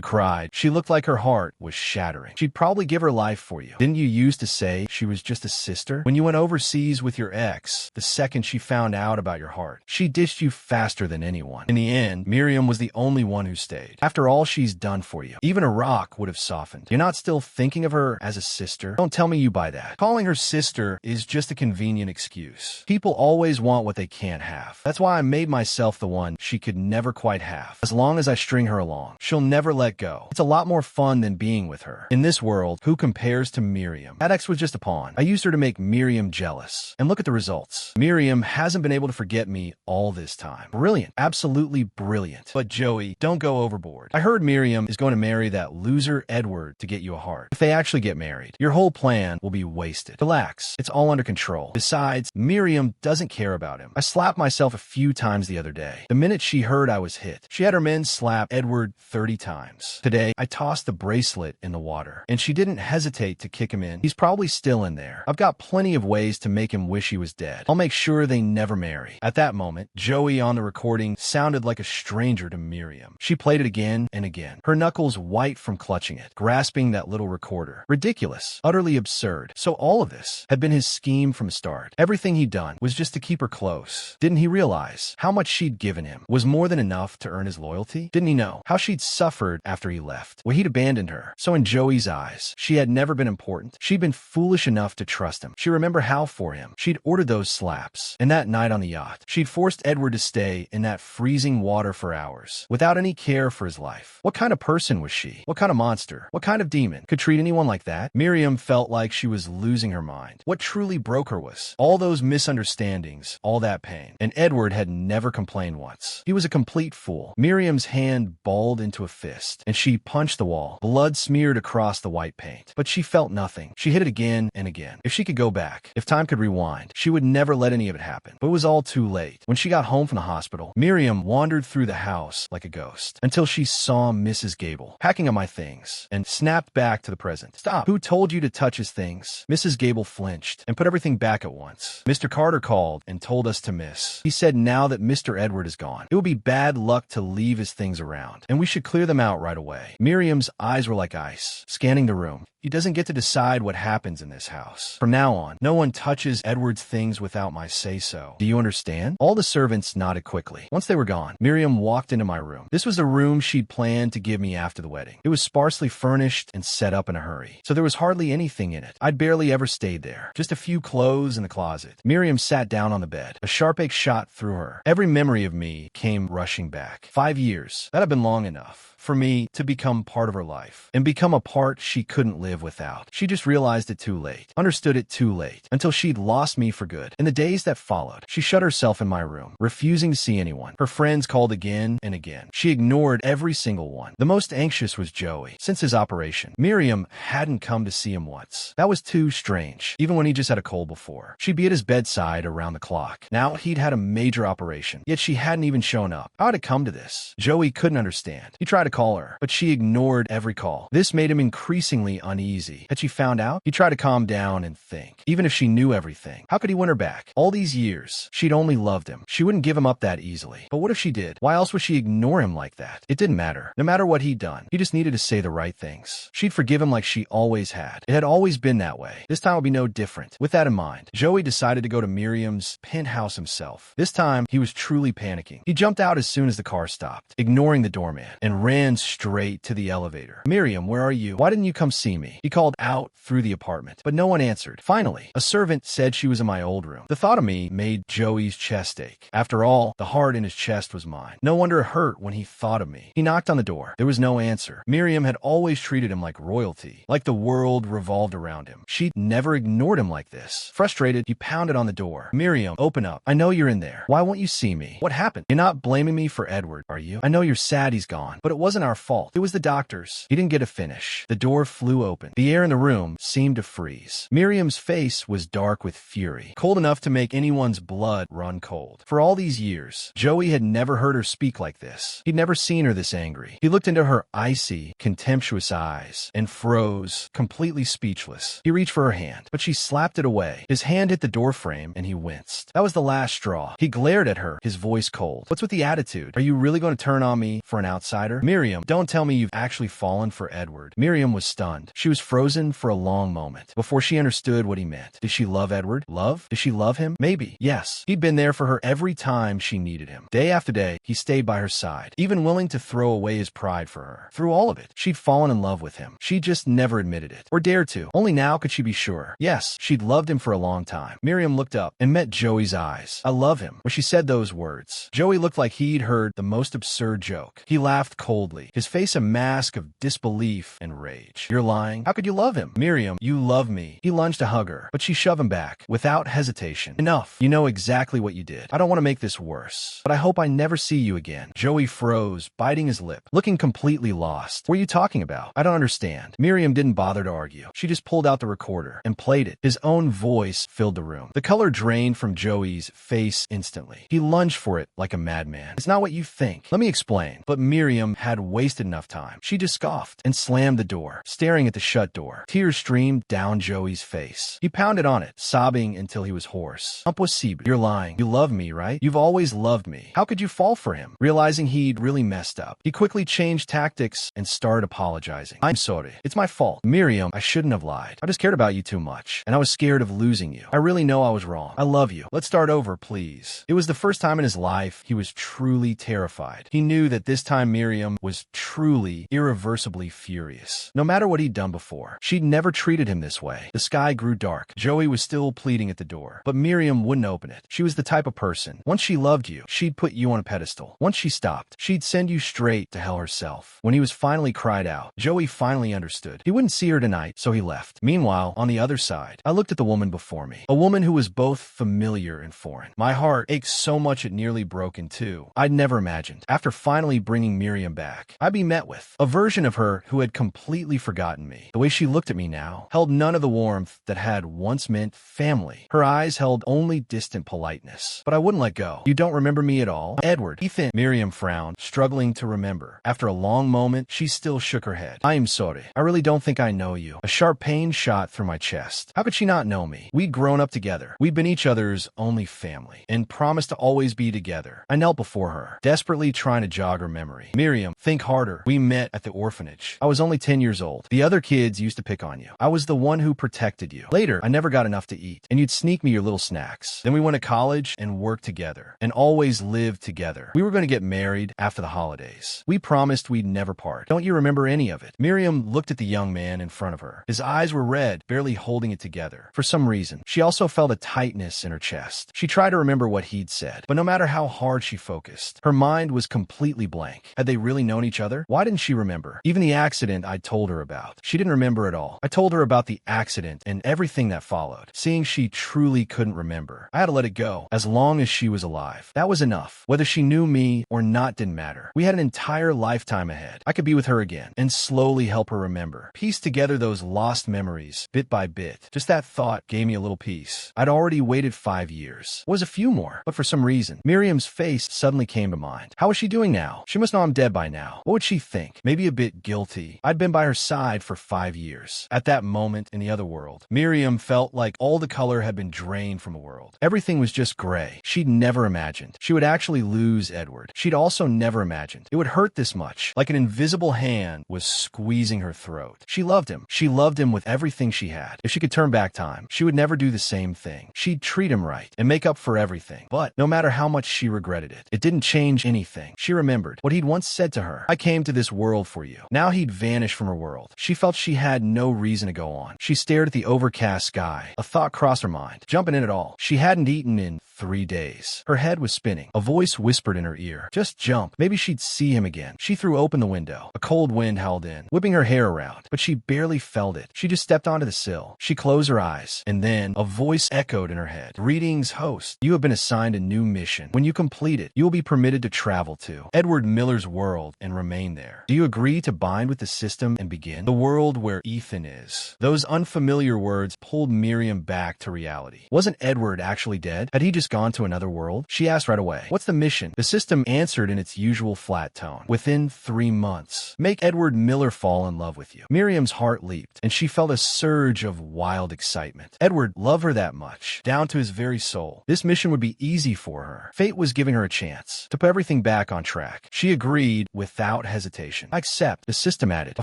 cried, she looked like her heart was shattering. She'd probably give her life for you. Didn't you used to say she was just a sister? When you went overseas with your ex, the second she found out about your heart, she dished you faster than anyone. In the end, Miriam was the only one who stayed. After all she's done for you, even a rock would have softened. You're not still thinking of her as a sister? Don't tell me you buy that. Calling her sister is just a convenient excuse. People always want what they can't have. That's why I made myself the one she could never quite have. As long as I string her along, she'll never let go. It's a lot more fun than being with her. In this world, who compares to Miriam? That ex was just a pawn. I used her to make Miriam jealous. And look at the results. Miriam hasn't been able to forget me all this time. Brilliant. Absolutely brilliant. But Joey, don't go overboard. I heard Miriam is going to marry that loser Edward to get you a heart. If they actually get married, your whole plan will be wasted. Relax. It's all under control. Besides, Miriam doesn't care about him. I slapped myself a few times the other day. The minute she heard I was hit, she had her men slap Edward 30 times. Today, I tossed the bracelet in the water, and she didn't hesitate to kick him in. He's probably still in there. I've got plenty of ways to make him wish he was dead. I'll make sure they never marry. At that moment, Joey on the recording sounded like a stranger to Miriam. She played it again and again, her knuckles white from clutching it, grasping that little recorder. Ridiculous. Utterly absurd. So all of this had been his scheme from the start. Everything he'd done was just to keep her close. Didn't he realize how much she'd given him was more than enough to earn his loyalty? Didn't he know how she'd suffered after he left? Well, he'd abandoned her. So in Joey's eyes, she had never been important. She'd been foolish enough to trust him. She remembered how for him she'd ordered those slaps. And that night on the yacht, she'd forced Edward to stay in that freezing water for hours, without any care for his life. What kind of person was she? What kind of monster? What kind of demon could treat anyone like that? Miriam felt like she was losing her mind. What truly broke her was all those misunderstandings, all that pain. And Edward had never complained once. He was a complete fool. Miriam's hand balled into a fist, and she punched the wall. Blood smeared across the white paint. But she felt nothing. She hit it again and again. If she could go back, if time could rewind, she would never let any of it happen. But it was all too late. When she got home from the hospital, Miriam wandered through the house like a ghost, until she saw Mrs. Gable packing up my things, and snapped back to the present. Stop. Who told you to touch his things? Mrs. Gable flinched and put everything back at once. Mr. Carter called and told us to miss. He said now that Mr. Edward is gone, it would be bad luck to leave his things around, and we should clear them out right away. Miriam's eyes were like ice, scanning the room. He doesn't get to decide what happens in this house. From now on, no one touches Edward's things without my say-so. Do you understand? All the servants nodded quickly. Once they were gone, Miriam walked into my room. This was the room she'd planned to give me after the wedding. It was sparsely furnished and set up in a hurry, so there was hardly anything in it. I'd barely ever stayed there. Just a few clothes in the closet. Miriam sat down on the bed. A sharp ache shot through her. Every memory of me came rushing back. 5 years. That had been long enough for me to become part of her life, and become a part she couldn't live without. She just realized it too late, understood it too late, until she'd lost me for good. In the days that followed, she shut herself in my room, refusing to see anyone. Her friends called again and again. She ignored every single one. The most anxious was Joey. Since his operation, Miriam hadn't come to see him once. That was too strange, even when he just had a cold before. She'd be at his bedside around the clock. Now he'd had a major operation, yet she hadn't even shown up. How had it come to this? Joey couldn't understand. He tried to call her, but she ignored every call. This made him increasingly uneasy. Had she found out? He tried to calm down and think. Even if she knew everything, how could he win her back? All these years, she'd only loved him. She wouldn't give him up that easily. But what if she did? Why else would she ignore him like that? It didn't matter. No matter what he'd done, he just needed to say the right things. She'd forgive him like she always had. It had always been that way. This time would be no different. With that in mind, Joey decided to go to Miriam's penthouse himself. This time, he was truly panicking. He jumped out as soon as the car stopped, ignoring the doorman, and ran straight to the elevator. Miriam, where are you? Why didn't you come see me? He called out through the apartment, but no one answered. Finally, a servant said she was in my old room. The thought of me made Joey's chest ache. After all, the heart in his chest was mine. No wonder it hurt when he thought of me. He knocked on the door. There was no answer. Miriam had always treated him like royalty, like the world revolved around him. She'd never ignored him like this. Frustrated, he pounded on the door. Miriam, open up. I know you're in there. Why won't you see me? What happened? You're not blaming me for Edward, are you? I know you're sad he's gone, but it wasn't our fault. It was the doctor's. He didn't get a finish. The door flew open. The air in the room seemed to freeze. Miriam's face was dark with fury, cold enough to make anyone's blood run cold. For all these years, Joey had never heard her speak like this. He'd never seen her this angry. He looked into her icy, contemptuous eyes and froze, completely speechless. He reached for her hand, but she slapped it away. His hand hit the doorframe and he winced. That was the last straw. He glared at her, his voice cold. What's with the attitude? Are you really going to turn on me for an outsider? Miriam, don't tell me you've actually fallen for Edward. Miriam was stunned. She was frozen for a long moment before she understood what he meant. Did she love Edward? Love? Did she love him? Maybe. Yes. He'd been there for her every time she needed him. Day after day, he stayed by her side, even willing to throw away his pride for her. Through all of it, she'd fallen in love with him. She just never admitted it, or dared to. Only now could she be sure. Yes, she'd loved him for a long time. Miriam looked up and met Joey's eyes. I love him. When she said those words, Joey looked like he'd heard the most absurd joke. He laughed coldly, his face a mask of disbelief and rage. You're lying. How could you love him? Miriam, you love me. He lunged to hug her, but she shoved him back without hesitation. Enough. You know exactly what you did. I don't want to make this worse, but I hope I never see you again. Joey froze, biting his lip, looking completely lost. What are you talking about? I don't understand. Miriam didn't bother to argue. She just pulled out the recorder and played it. His own voice filled the room. The color drained from Joey's face instantly. He lunged for it like a madman. It's not what you think. Let me explain. But Miriam had wasted enough time. She just scoffed and slammed the door, staring at the shut door. Tears streamed down Joey's face. He pounded on it, sobbing until he was hoarse. Impossible. You're lying. You love me, right? You've always loved me. How could you fall for him? Realizing he'd really messed up, he quickly changed tactics and started apologizing. I'm sorry. It's my fault. Miriam, I shouldn't have lied. I just cared about you too much, and I was scared of losing you. I really know I was wrong. I love you. Let's start over, please. It was the first time in his life he was truly terrified. He knew that this time Miriam was truly, irreversibly furious. No matter what he'd done before, she'd never treated him this way. The sky grew dark. Joey was still pleading at the door, but Miriam wouldn't open it. She was the type of person, once she loved you, she'd put you on a pedestal. Once she stopped, she'd send you straight to hell herself. When he was finally cried out, Joey finally understood. He wouldn't see her tonight, so he left. Meanwhile, on the other side, I looked at the woman before me, a woman who was both familiar and foreign. My heart ached so much it nearly broke in two. I'd never imagined, after finally bringing Miriam back, I'd be met with a version of her who had completely forgotten me. The way she looked at me now held none of the warmth that had once meant family. Her eyes held only distant politeness. But I wouldn't let go. You don't remember me at all? Edward. Ethan. Miriam frowned, struggling to remember. After a long moment, she still shook her head. I am sorry. I really don't think I know you. A sharp pain shot through my chest. How could she not know me? We'd grown up together. We'd been each other's only family, and promised to always be together. I knelt before her, desperately trying to jog her memory. Miriam, think harder. We met at the orphanage. I was only 10 years old. The other kids used to pick on you. I was the one who protected you. Later, I never got enough to eat, and you'd sneak me your little snacks. Then we went to college and worked together, and always lived together. We were going to get married after the holidays. We promised we'd never part. Don't you remember any of it? Miriam looked at the young man in front of her. His eyes were red, barely holding it together. For some reason, she also felt a tightness in her chest. She tried to remember what he'd said, but no matter how hard she focused, her mind was completely blank. Had they really known each other? Why didn't she remember? Even the accident I'd told her about. She didn't remember at all. I told her about the accident and everything that followed. Seeing she truly couldn't remember, I had to let it go. As long as she was alive, that was enough. Whether she knew me or not didn't matter. We had an entire lifetime ahead. I could be with her again and slowly help her remember. Piece together those lost memories, bit by bit. Just that thought gave me a little peace. I'd already waited 5 years. It was a few more, but for some reason, Miriam's face suddenly came to mind. How was she doing now? She must know I'm dead by now. What would she think? Maybe a bit guilty. I'd been by her side for 5 years. At that moment in the other world, Miriam felt like all the color had been drained from the world. Everything was just gray. She'd never imagined she would actually lose Edward. She'd also never imagined it would hurt this much, like an invisible hand was squeezing her throat. She loved him. She loved him with everything she had. If she could turn back time, she would never do the same thing. She'd treat him right and make up for everything. But no matter how much she regretted it, it didn't change anything. She remembered what he'd once said to her. I came to this world for you. Now he'd vanished from her world. She felt she had no reason to go on. She stared at the overcast sky. A thought crossed her mind. Jumping in at all. She hadn't eaten in 3 days. Her head was spinning. A voice whispered in her ear, "Just jump. Maybe she'd see him again." She threw open the window. A cold wind howled in, whipping her hair around, but she barely felt it. She just stepped onto the sill. She closed her eyes, and then a voice echoed in her head. "Greetings, host. You have been assigned a new mission. When you complete it, you will be permitted to travel to Edward Miller's world and remain there. Do you agree to bind with the system and begin? The world where Ethan is." Those unfamiliar words pulled Miriam back to reality. Wasn't Edward actually dead? Had he just gone to another world? She asked right away, "What's the mission?" The system answered in its usual flat tone. "Within 3 months. Make Edward Miller fall in love with you." Miriam's heart leaped, and she felt a surge of wild excitement. Edward loved her that much, down to his very soul. This mission would be easy for her. Fate was giving her a chance to put everything back on track. She agreed without hesitation. "I accept," the system added, a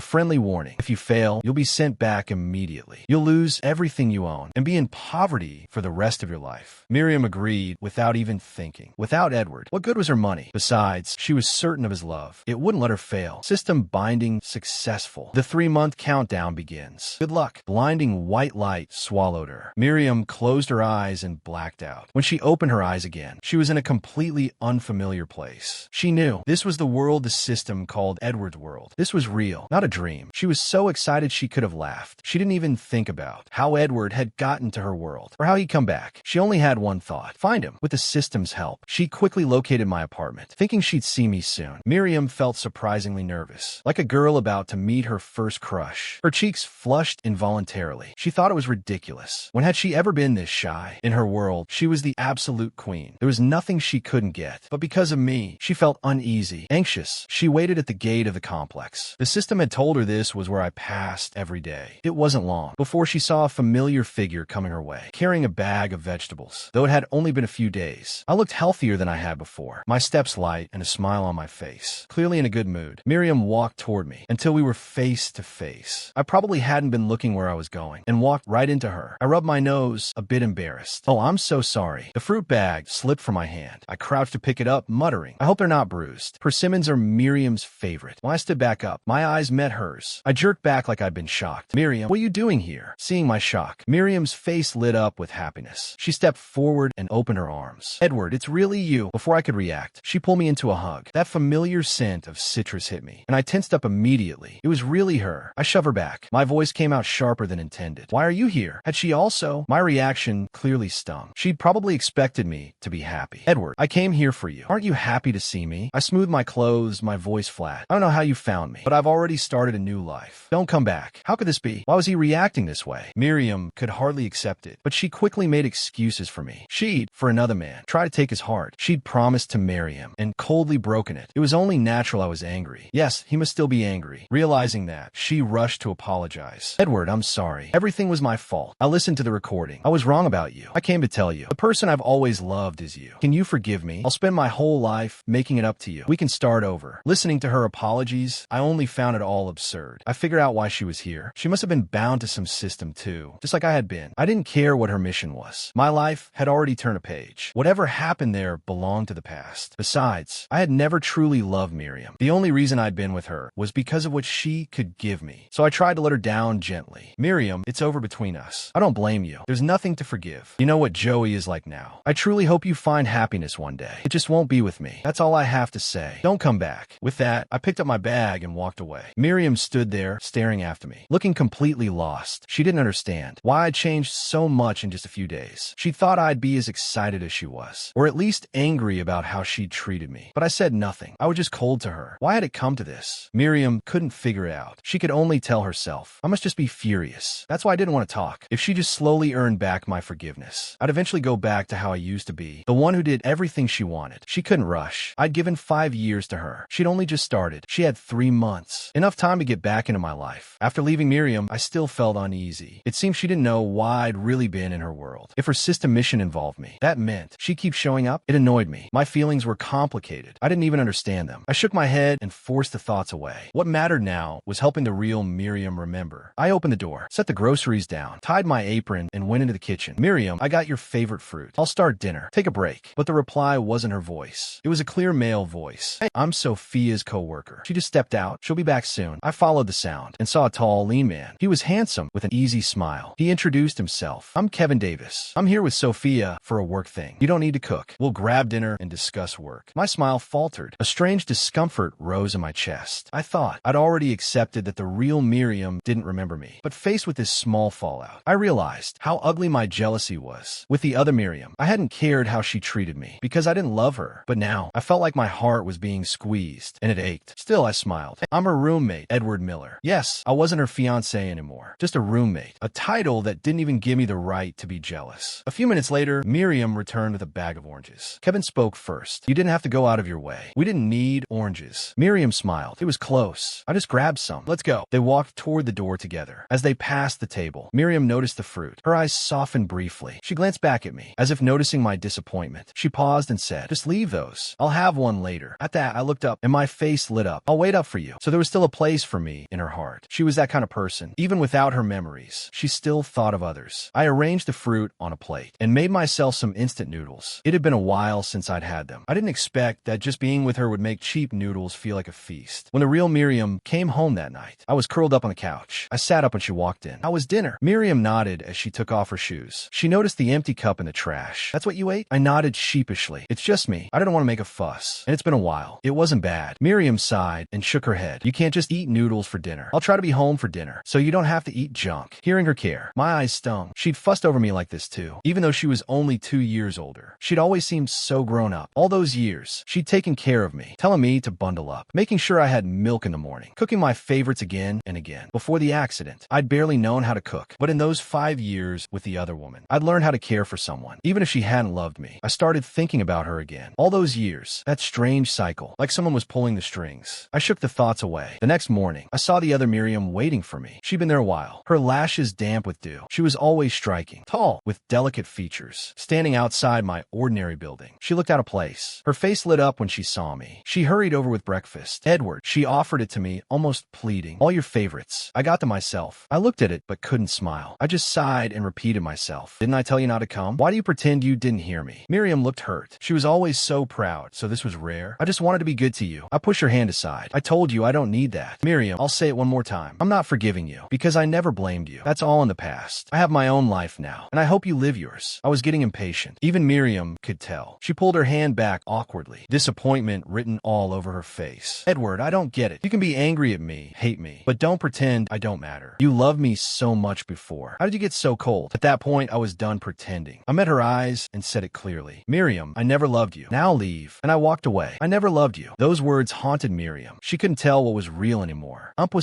friendly warning. "If you fail, you'll be sent back immediately. You'll lose everything you own and be in poverty for the rest of your life." Miriam agreed without even thinking. Without Edward, what good was her money? Besides, she was certain of his love. It wouldn't let her fail. System binding successful. The 3-month countdown begins. Good luck. Blinding white light swallowed her. Miriam closed her eyes and blacked out. When she opened her eyes again, she was in a completely unfamiliar place. She knew this was the world the system called Edward's world. This was real, not a dream. She was so excited she could have laughed. She didn't even think about how Edward had gotten to her world or how he'd come back. She only had one thought: find him. With the system's help, she quickly located my apartment, thinking she'd see me soon. Miriam felt surprisingly nervous, like a girl about to meet her first crush. Her cheeks flushed involuntarily. She thought it was ridiculous. When had she ever been this shy? In her world, she was the absolute queen. There was nothing she couldn't get. But because of me, she felt uneasy, anxious. She waited at the gate of the complex. The system had told her this was where I passed every day. It wasn't long before she saw a familiar figure coming her way, carrying a bag of vegetables. Though it had only been a few days, I looked healthier than I had before, my steps light and a smile on my face. Clearly in a good mood, Miriam walked toward me until we were face to face. I probably hadn't been looking where I was going and walked right into her. I rubbed my nose, a bit embarrassed. "Oh, I'm so sorry." The fruit bag slipped from my hand. I crouched to pick it up, muttering, "I hope they're not bruised." Persimmons are Miriam's favorite. When I stood back up, my eyes met hers. I jerked back like I'd been shocked. "Miriam, what are you doing here?" Seeing my shock, Miriam's face lit up with happiness. She stepped forward and opened her arms. "Edward, it's really you." Before I could react, she pulled me into a hug. That familiar scent of citrus hit me, and I tensed up immediately. It was really her. I shoved her back. My voice came out sharper than intended. "Why are you here?" Had she also? My reaction clearly stung. She'd probably expected me to be happy. "Edward, I came here for you. Aren't you happy to see me?" I smoothed my clothes, my voice flat. "I don't know how you found me, but I've already started a new life. Don't come back." How could this be? Why was he reacting this way? Miriam could hardly accept it, but she quickly made excuses for me. She'd, for another man, try to take his heart. She'd promised to marry him and coldly broken it. It was only natural I was angry. Yes, he must still be angry. Realizing that, she rushed to apologize. "Edward, I'm sorry. Everything was my fault. I listened to the recording. I was wrong about you. I came to tell you. The person I've always loved is you. Can you forgive me? I'll spend my whole life making it up to you. We can start over." Listening to her apologies, I only found it all absurd. I figured out why she was here. She must have been bound to some system too, just like I had been. I didn't care what her mission was. My life had already turned a page. Whatever happened there belonged to the past. Besides, I had never truly loved Miriam. The only reason I'd been with her was because of what she could give me. So I tried to let her down gently. "Miriam, it's over between us. I don't blame you. There's nothing to forgive. You know what Joey is like now. I truly hope you find happiness one day. It just won't be with me. That's all I have to say. Don't come back." With that, I picked up my bag and walked away. Miriam stood there, staring after me, looking completely lost. She didn't understand why I'd changed so much in just a few days. She thought I'd be as excited as she was, or at least angry about how she'd treated me. But I said nothing. I was just cold to her. Why had it come to this? Miriam couldn't figure it out. She could only tell herself, I must just be furious. That's why I didn't want to talk. If she just slowly earned back my forgiveness, I'd eventually go back to how I used to be, the one who did everything she wanted. She couldn't rush. I'd given 5 years to her. She'd only just started. She had 3 months. Enough time to get back into my life. After leaving Miriam, I still felt uneasy. It seemed she didn't know why I'd really been in her world. If her system mission involved me, that meant she'd keep showing up. It annoyed me. My feelings were complicated. I didn't even understand them. I shook my head and forced the thoughts away. What mattered now was helping the real Miriam remember. I opened the door, set the groceries down, tied my apron, and went into the kitchen. "Miriam, I got your favorite fruit. I'll start dinner. Take a break." But the reply wasn't her voice. It was a clear male voice. "Hey, I'm Sophia's co-worker. She just stepped out. She'll be back soon." I followed the sound and saw a tall, lean man. He was handsome with an easy smile. He introduced himself. "I'm Kevin Davis. I'm here with Sophia for a a work thing. You don't need to cook. We'll grab dinner and discuss work. My smile faltered. A strange discomfort rose in my chest. I thought I'd already accepted that the real Miriam didn't remember me. But faced with this small fallout, I realized how ugly my jealousy was. With the other Miriam, I hadn't cared how she treated me because I didn't love her. But now, I felt like my heart was being squeezed, and it ached. Still, I smiled. I'm her roommate, Edward Miller. Yes, I wasn't her fiancé anymore. Just a roommate. A title that didn't even give me the right to be jealous. A few minutes later, Miriam returned with a bag of oranges. Kevin spoke first. You didn't have to go out of your way. We didn't need oranges. Miriam smiled. It was close. I just grabbed some. Let's go. They walked toward the door together. As they passed the table, Miriam noticed the fruit. Her eyes softened briefly. She glanced back at me, as if noticing my disappointment. She paused and said, just leave those. I'll have one later. At that, I looked up, and my face lit up. I'll wait up for you. So there was still a place for me in her heart. She was that kind of person. Even without her memories, she still thought of others. I arranged the fruit on a plate and made myself some instant noodles. It had been a while since I'd had them. I didn't expect that just being with her would make cheap noodles feel like a feast. When the real Miriam came home that night, I was curled up on the couch. I sat up when she walked in. How was dinner? Miriam nodded as she took off her shoes. She noticed the empty cup in the trash. That's what you ate? I nodded sheepishly. It's just me. I didn't want to make a fuss. And it's been a while. It wasn't bad. Miriam sighed and shook her head. You can't just eat noodles for dinner. I'll try to be home for dinner, so you don't have to eat junk. Hearing her care, my eyes stung. She'd fussed over me like this too, even though she was only 2 years older. She'd always seemed so grown up. All those years, she'd taken care of me, telling me to bundle up, making sure I had milk in the morning, cooking my favorites again and again. Before the accident, I'd barely known how to cook, but in those 5 years with the other woman, I'd learned how to care for someone, even if she hadn't loved me. I started thinking about her again. All those years, that strange cycle, like someone was pulling the strings. I shook the thoughts away. The next morning, I saw the other Miriam waiting for me. She'd been there a while, her lashes damp with dew. She was always striking, tall, with delicate features, standing outside my ordinary building. She looked out of place. Her face lit up when she saw me. She hurried over with breakfast. Edward, she offered it to me, almost pleading. All your favorites. I got them myself. I looked at it, but couldn't smile. I just sighed and repeated myself. Didn't I tell you not to come? Why do you pretend you didn't hear me? Miriam looked hurt. She was always so proud, so this was rare. I just wanted to be good to you. I pushed her hand aside. I told you I don't need that. Miriam, I'll say it one more time. I'm not forgiving you, because I never blamed you. That's all in the past. I have my own life now, and I hope you live yours. I was getting impatient. Even Miriam could tell. She pulled her hand back awkwardly, disappointment written all over her face. Edward, I don't get it. You can be angry at me, hate me, but don't pretend I don't matter. You loved me so much before. How did you get so cold? At that point, I was done pretending. I met her eyes and said it clearly. Miriam, I never loved you. Now leave. And I walked away. I never loved you. Those words haunted Miriam. She couldn't tell what was real anymore. Impossible.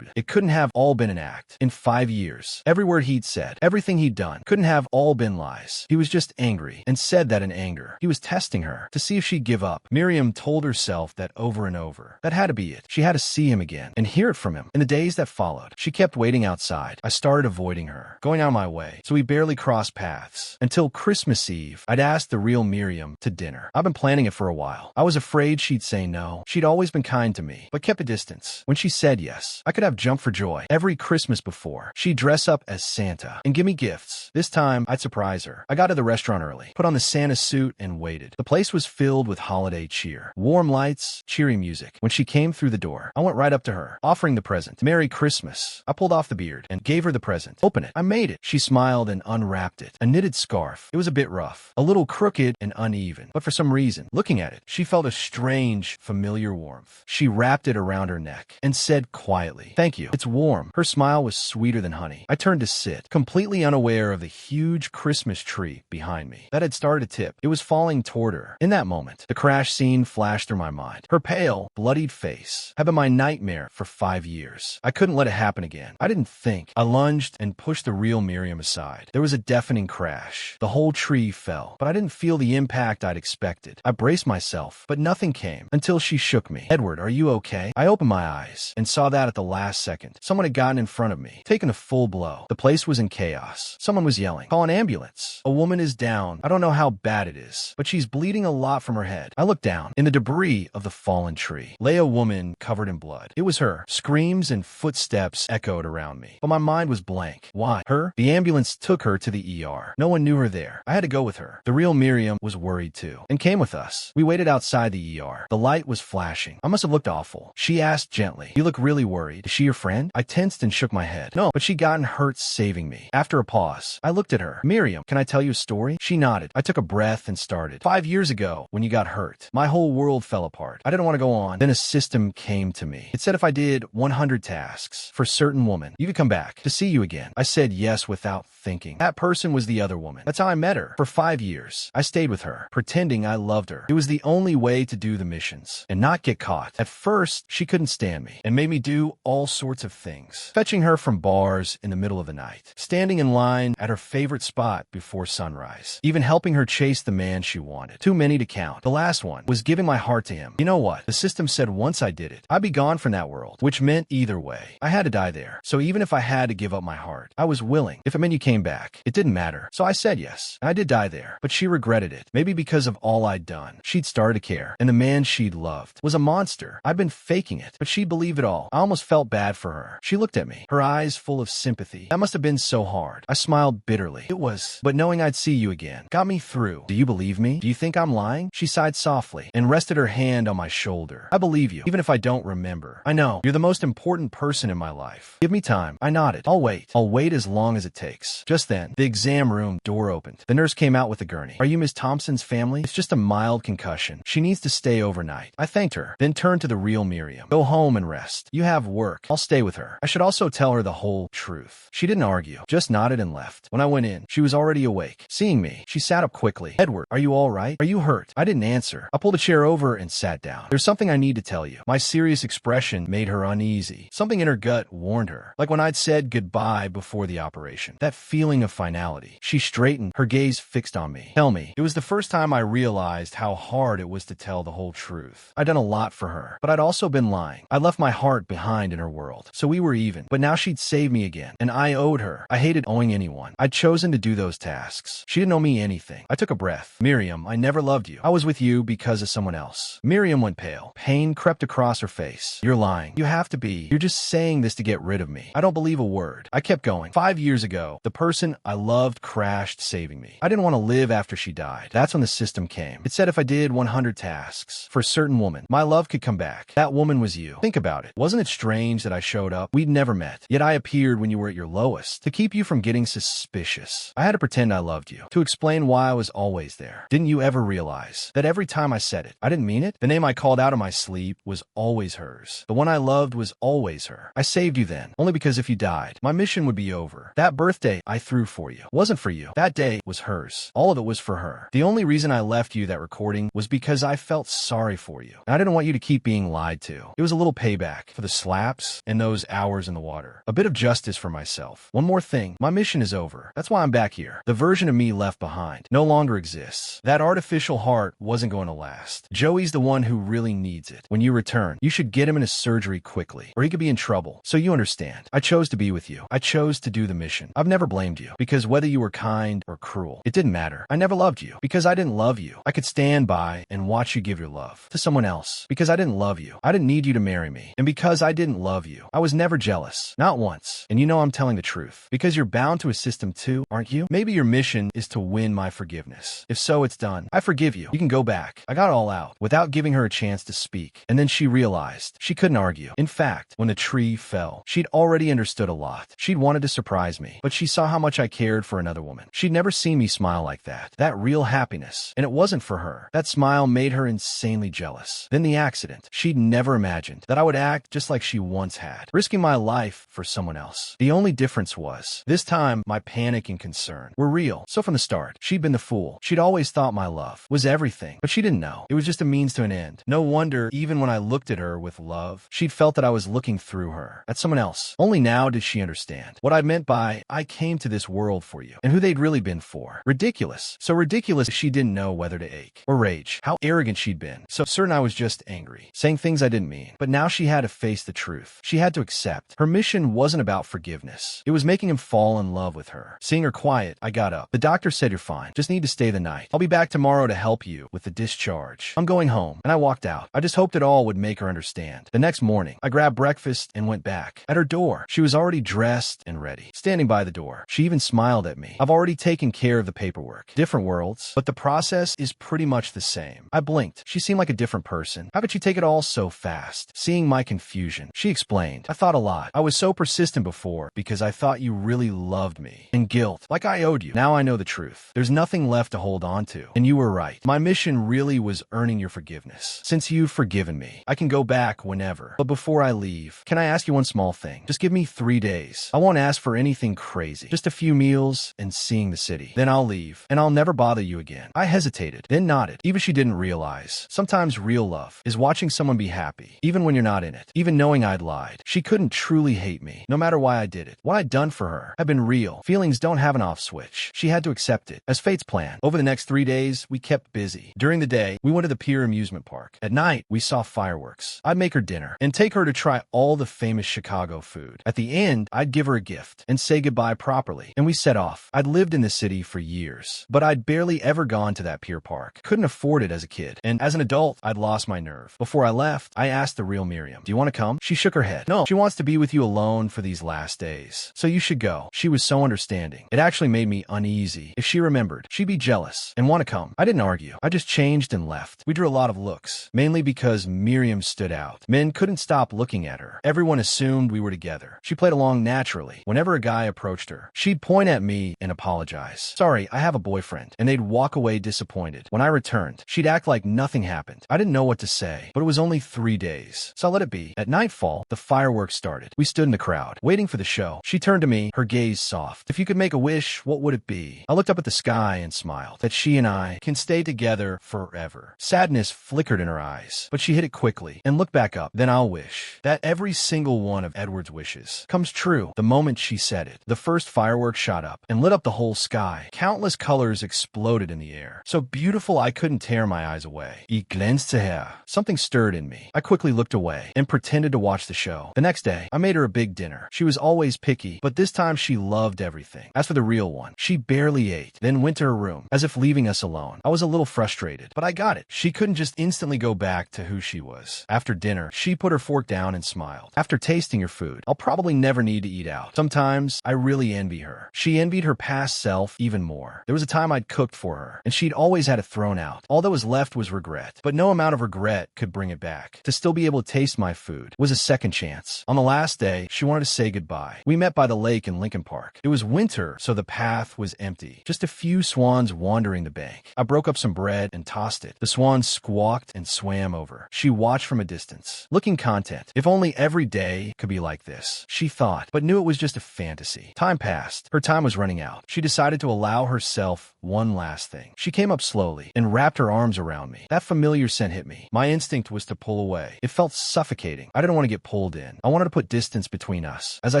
It couldn't have all been an act. In 5 years, every word he'd said, everything he'd done, couldn't have all been lies. He was just angry, and said that in anger. He was testing her to see if she'd give up. Miriam told herself that over and over. That had to be it. She had to see him again and hear it from him. In the days that followed, she kept waiting outside. I started avoiding her, going out of my way, so we barely crossed paths. Until Christmas Eve, I'd asked the real Miriam to dinner. I've been planning it for a while. I was afraid she'd say no. She'd always been kind to me, but kept a distance. When she said yes, I could have jumped for joy. Every Christmas before, she'd dress up as Santa and give me gifts. This time, I'd surprise her. I got to the restaurant early, put on the Santa suit, and waited. The place was filled with holiday cheer. Warm lights, cheery music. When she came through the door, I went right up to her, offering the present. Merry Christmas. I pulled off the beard and gave her the present. Open it. I made it. She smiled and unwrapped it. A knitted scarf. It was a bit rough, a little crooked and uneven, but for some reason, looking at it, she felt a strange, familiar warmth. She wrapped it around her neck and said quietly, "Thank you. It's warm." Her smile was sweeter than honey. I turned to sit, completely unaware of the huge Christmas tree behind me that had started to tip. It was falling toward her. In that moment, the crash scene flashed through my mind. Her pale, bloodied face had been my nightmare for 5 years. I couldn't let it happen again. I didn't think. I lunged and pushed the real Miriam aside. There was a deafening crash. The whole tree fell, but I didn't feel the impact I'd expected. I braced myself, but nothing came until she shook me. "Edward, are you okay?" I opened my eyes and saw that at the last second, someone had gotten in front of me, taken a full blow. The place was in chaos. Someone was yelling, "Call an ambulance. A woman is down. I don't know how bad it is, but she's bleeding a lot from her head." I looked down. In the debris of the fallen tree lay a woman covered in blood. It was her. Screams and footsteps echoed around me, but my mind was blank. Why? Her? The ambulance took her to the ER. No one knew her there. I had to go with her. The real Miriam was worried too, and came with us. We waited outside the ER. The light was flashing. I must have looked awful. She asked gently, "You look really worried. Is she your friend?" I tensed and shook my head. No, but she'd gotten hurt saving me. After a pause, I looked at her. "Miriam, can I tell you a story?" She nodded. I took a breath and started. 5 years ago, when you got hurt, my whole world fell apart. I didn't want to go on. Then a system came to me. It said if I did 100 tasks for a certain woman, you could come back to see you again. I said yes without thinking. That person was the other woman. That's how I met her. For 5 years, I stayed with her, pretending I loved her. It was the only way to do the missions and not get caught. At first, she couldn't stand me and made me do all sorts of things. Fetching her from bars in the middle of the night, standing in line at her favorite spot before sunrise, even helping her chase the man she wanted. Too many to count. The last one was giving my heart to him. You know what? The system said once I did it, I'd be gone from that world, which meant either way, I had to die there. So even if I had to give up my heart, I was willing. If it meant you came back, it didn't matter. So I said yes. I did die there, but she regretted it. Maybe because of all I'd done. She'd started to care, and the man she'd loved was a monster. I'd been faking it, but she believed it all. I almost felt bad for her. She looked at me, her eyes full of sympathy. That must have been so hard. I smiled bitterly. It was, but knowing I'd see you again got me through. Do you believe me? Do you think I'm lying? She sighed softly and rested her hand on my shoulder. I believe you, even if I don't remember. I know. You're the most important person in my life. Give me time. I nodded. I'll wait. I'll wait as long as it takes. Just then, the exam room door opened. The nurse came out with a gurney. Are you Miss Thompson's family? It's just a mild concussion. She needs to stay overnight. I thanked her, then turned to the real Miriam. Go home and rest. You have work. I'll stay with her. I should also tell her the whole truth. She didn't argue, just nodded and left. When I went in, she was already awake. Seeing me, she sat up quickly. Edward, are you all right? Are you hurt? I didn't answer. I pulled a chair over and sat down. There's something I need to tell you. My serious expression made her uneasy. Something in her gut warned her, like when I'd said goodbye before the operation. That feeling of finality. She straightened, her gaze fixed on me. Tell me. It was the first time I realized how hard it was to tell the whole truth. I'd done a lot for her, but I'd also been lying. I left my heart behind in her world, so we were even. But now she'd saved me again, and I owed her. I hated owing anyone. I'd chosen to do those tasks. She didn't owe me anything. I took a breath. Miriam, I never loved you. I was with you because of someone else. Miriam went pale. Pain crept across her face. You're lying. You have to be. You're just saying this to get rid of me. I don't believe a word. I kept going. 5 years ago, the person I loved crashed, saving me. I didn't want to live after she died. That's when the system came. It said if I did 100 tasks for a certain woman, my love could come back. That woman was you. Think about it. Wasn't it strange that I showed up? We'd never met. Yet I appeared when you were at your lowest, to keep you from getting suspicious. I had to pretend I loved you, to explain why I was always there. Didn't you ever realize that every time I said it, I didn't mean it? The name I called out of my sleep was always hers. The one I loved was always her. I saved you then, only because if you died, my mission would be over. That birthday I threw for you wasn't for you. That day was hers. All of it was for her. The only reason I left you that recording was because I felt sorry for you. And I didn't want you to keep being lied to. It was a little payback for the slaps and those hours in the water. A bit of justice for myself. One more thing. My mission is over. That's why I'm back here. The version of me left behind no longer exists. That artificial heart wasn't going to last. Joey's the one who really needs it. When you return, you should get him into surgery quickly, or he could be in trouble. So you understand. I chose to be with you. I chose to do the mission. I've never blamed you, because whether you were kind or cruel, it didn't matter. I never loved you, because I didn't love you. I could stand by and watch you give your love to someone else, because I didn't love you. I didn't need you to marry me. And because I didn't love you, I was never jealous. Not once. And you know I'm telling the truth. Because you're bound to a system too, aren't you? Maybe your mission is to win my forgiveness. If so, it's done. I forgive you. You can go back. I got it all out without giving her a chance to speak. And then she realized she couldn't argue. In fact, when the tree fell, she'd already understood a lot. She'd wanted to surprise me, but she saw how much I cared for another woman. She'd never seen me smile like that. That real happiness. And it wasn't for her. That smile made her insanely jealous. Then the accident. She'd never imagined that I would act just like she once had, risking my life for someone else. The only difference was, this time, my panic and concern were real. So from the start, she'd been the fool. She'd always thought my love was everything, but she didn't know. It was just a means to an end. No wonder, even when I looked at her with love, she'd felt that I was looking through her, at someone else. Only now did she understand what I meant by, I came to this world for you, and who they'd really been for. Ridiculous. So ridiculous she didn't know whether to ache or rage. How arrogant she'd been. So certain I was just angry, saying things I didn't mean. But now she had to face the truth. She had to accept. Her mission wasn't about forgiveness. It was making him fall in love with her. Seeing her quiet, I got up. The doctor said you're fine. Just need to stay the night. I'll be back tomorrow to help you with the discharge. I'm going home. And I walked out. I just hoped it all would make her understand. The next morning, I grabbed breakfast and went back. At her door, she was already dressed and ready. Standing by the door, she even smiled at me. I've already taken care of the paperwork. Different worlds, but the process is pretty much the same. I blinked. She seemed like a different person. How could she take it all so fast? Seeing my confusion, she explained. I thought a lot. I was so persistent before because I thought you really loved me. And guilt, like I owed you. Now I know the truth. truth. There's nothing left to hold on to. And you were right. My mission really was earning your forgiveness. Since you've forgiven me, I can go back whenever. But before I leave, can I ask you one small thing? Just give me 3 days. I won't ask for anything crazy. Just a few meals and seeing the city. Then I'll leave, and I'll never bother you again. I hesitated, then nodded. Even she didn't realize. Sometimes real love is watching someone be happy, even when you're not in it. Even knowing I'd lied. She couldn't truly hate me, no matter why I did it. What I'd done for her had been real. Feelings don't have an off switch. She had to accept it. As fate's plan. Over the next 3 days, we kept busy. During the day, we went to the Pier amusement park. At night, we saw fireworks. I'd make her dinner and take her to try all the famous Chicago food. At the end, I'd give her a gift and say goodbye properly. And we set off. I'd lived in the city for years, but I'd barely ever gone to that Pier park. Couldn't afford it as a kid. And as an adult, I'd lost my nerve. Before I left, I asked the real Miriam, "Do you want to come?" She shook her head. "No, she wants to be with you alone for these last days. So you should go." She was so understanding. It actually made me uneasy. If she remembered, she'd be jealous and want to come. I didn't argue. I just changed and left. We drew a lot of looks, mainly because Miriam stood out. Men couldn't stop looking at her. Everyone assumed we were together. She played along naturally. Whenever a guy approached her, she'd point at me and apologize. "Sorry, I have a boyfriend." And they'd walk away disappointed. When I returned, she'd act like nothing happened. I didn't know what to say, but it was only 3 days, so I let it be. At nightfall, the fireworks started. We stood in the crowd, waiting for the show. She turned to me, her gaze soft. "If you could make a wish, what would it be?" I looked up at the sky and smiled. That she and I can stay together forever. Sadness flickered in her eyes, but she hid it quickly and looked back up. "Then I'll wish that every single one of Edward's wishes comes true." The moment she said it, the first firework shot up and lit up the whole sky. Countless colors exploded in the air, so beautiful I couldn't tear my eyes away. Ich glänzte her. Something stirred in me. I quickly looked away and pretended to watch the show. The next day, I made her a big dinner. She was always picky, but this time she loved everything. As for the real one, she barely ate, then went to her room, as if leaving us alone. I was a little frustrated, but I got it. She couldn't just instantly go back to who she was. After dinner, she put her fork down and smiled. "After tasting your food, I'll probably never need to eat out." Sometimes, I really envy her. She envied her past self even more. There was a time I'd cooked for her, and she'd always had it thrown out. All that was left was regret, but no amount of regret could bring it back. To still be able to taste my food was a second chance. On the last day, she wanted to say goodbye. We met by the lake in Lincoln Park. It was winter, so the path was empty. Just a few swans wandering the bank. I broke up some bread and tossed it. The swans squawked and swam over. She watched from a distance, looking content. If only every day could be like this, she thought, but knew it was just a fantasy. Time passed. Her time was running out. She decided to allow herself one last thing. She came up slowly and wrapped her arms around me. That familiar scent hit me. My instinct was to pull away. It felt suffocating. I didn't want to get pulled in. I wanted to put distance between us. As I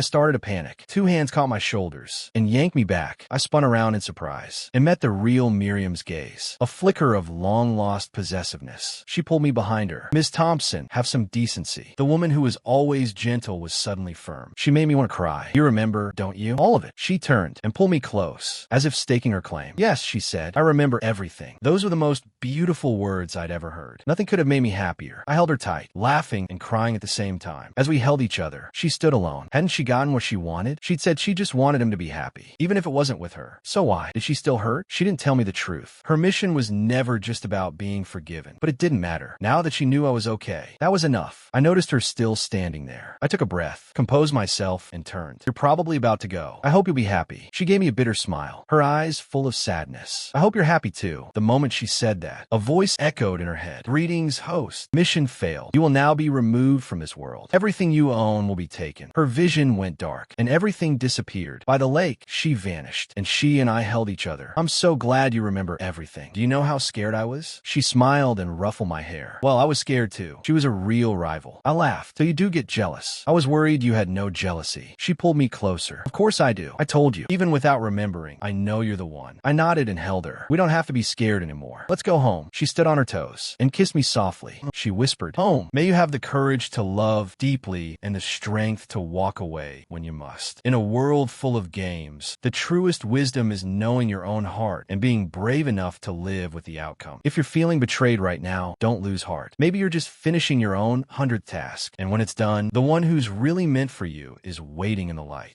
started to panic, 2 hands caught my shoulders and yanked me back. I spun around in surprise and met the real Miriam's gaze. A flicker of long-lost possessiveness. She pulled me behind her. "Miss Thompson, have some decency." The woman who was always gentle was suddenly firm. She made me want to cry. "You remember, don't you? All of it." She turned and pulled me close, as if staking her claim. "Yes," she said. "I remember everything." Those were the most beautiful words I'd ever heard. Nothing could have made me happier. I held her tight, laughing and crying at the same time. As we held each other, she stood alone. Hadn't she gotten what she wanted? She'd said she just wanted him to be happy, even if it wasn't with her. So why? Did she still hurt? She didn't tell me the truth. Her mission was never just about being forgiven, but it didn't matter. Now that she knew I was okay, that was enough. I noticed her still standing there. I took a breath, composed myself, and turned. "You're probably about to go. I hope you'll be happy." She gave me a bitter smile, her eyes full of sadness. "I hope you're happy too." The moment she said that, a voice echoed in her head. "Greetings, host. Mission failed. You will now be removed from this world. Everything you own will be taken." Her vision went dark, and everything disappeared. By the lake, she vanished, and she and I held each other. "I'm so glad you remember everything. Do you know how scared I was?" She smiled and ruffled my hair. "Well, I was scared too." She was a real rival. I laughed. "So you do get jealous?" "I was worried you had no jealousy." She pulled me closer. "Of course I do. I told you. Even without remembering, I know you're the one." I nodded and held her. "We don't have to be scared anymore. Let's go home." She stood on her toes and kissed me softly. She whispered, "Home. May you have the courage to love deeply and the strength to walk away when you must. In a world full of games, the truest wisdom is knowing your own heart and being brave enough to live with the outcome. If you're feeling betrayed right now, don't lose heart. Maybe you're just finishing your own 100th task, and when it's done, the one who's really meant for you is waiting in the light."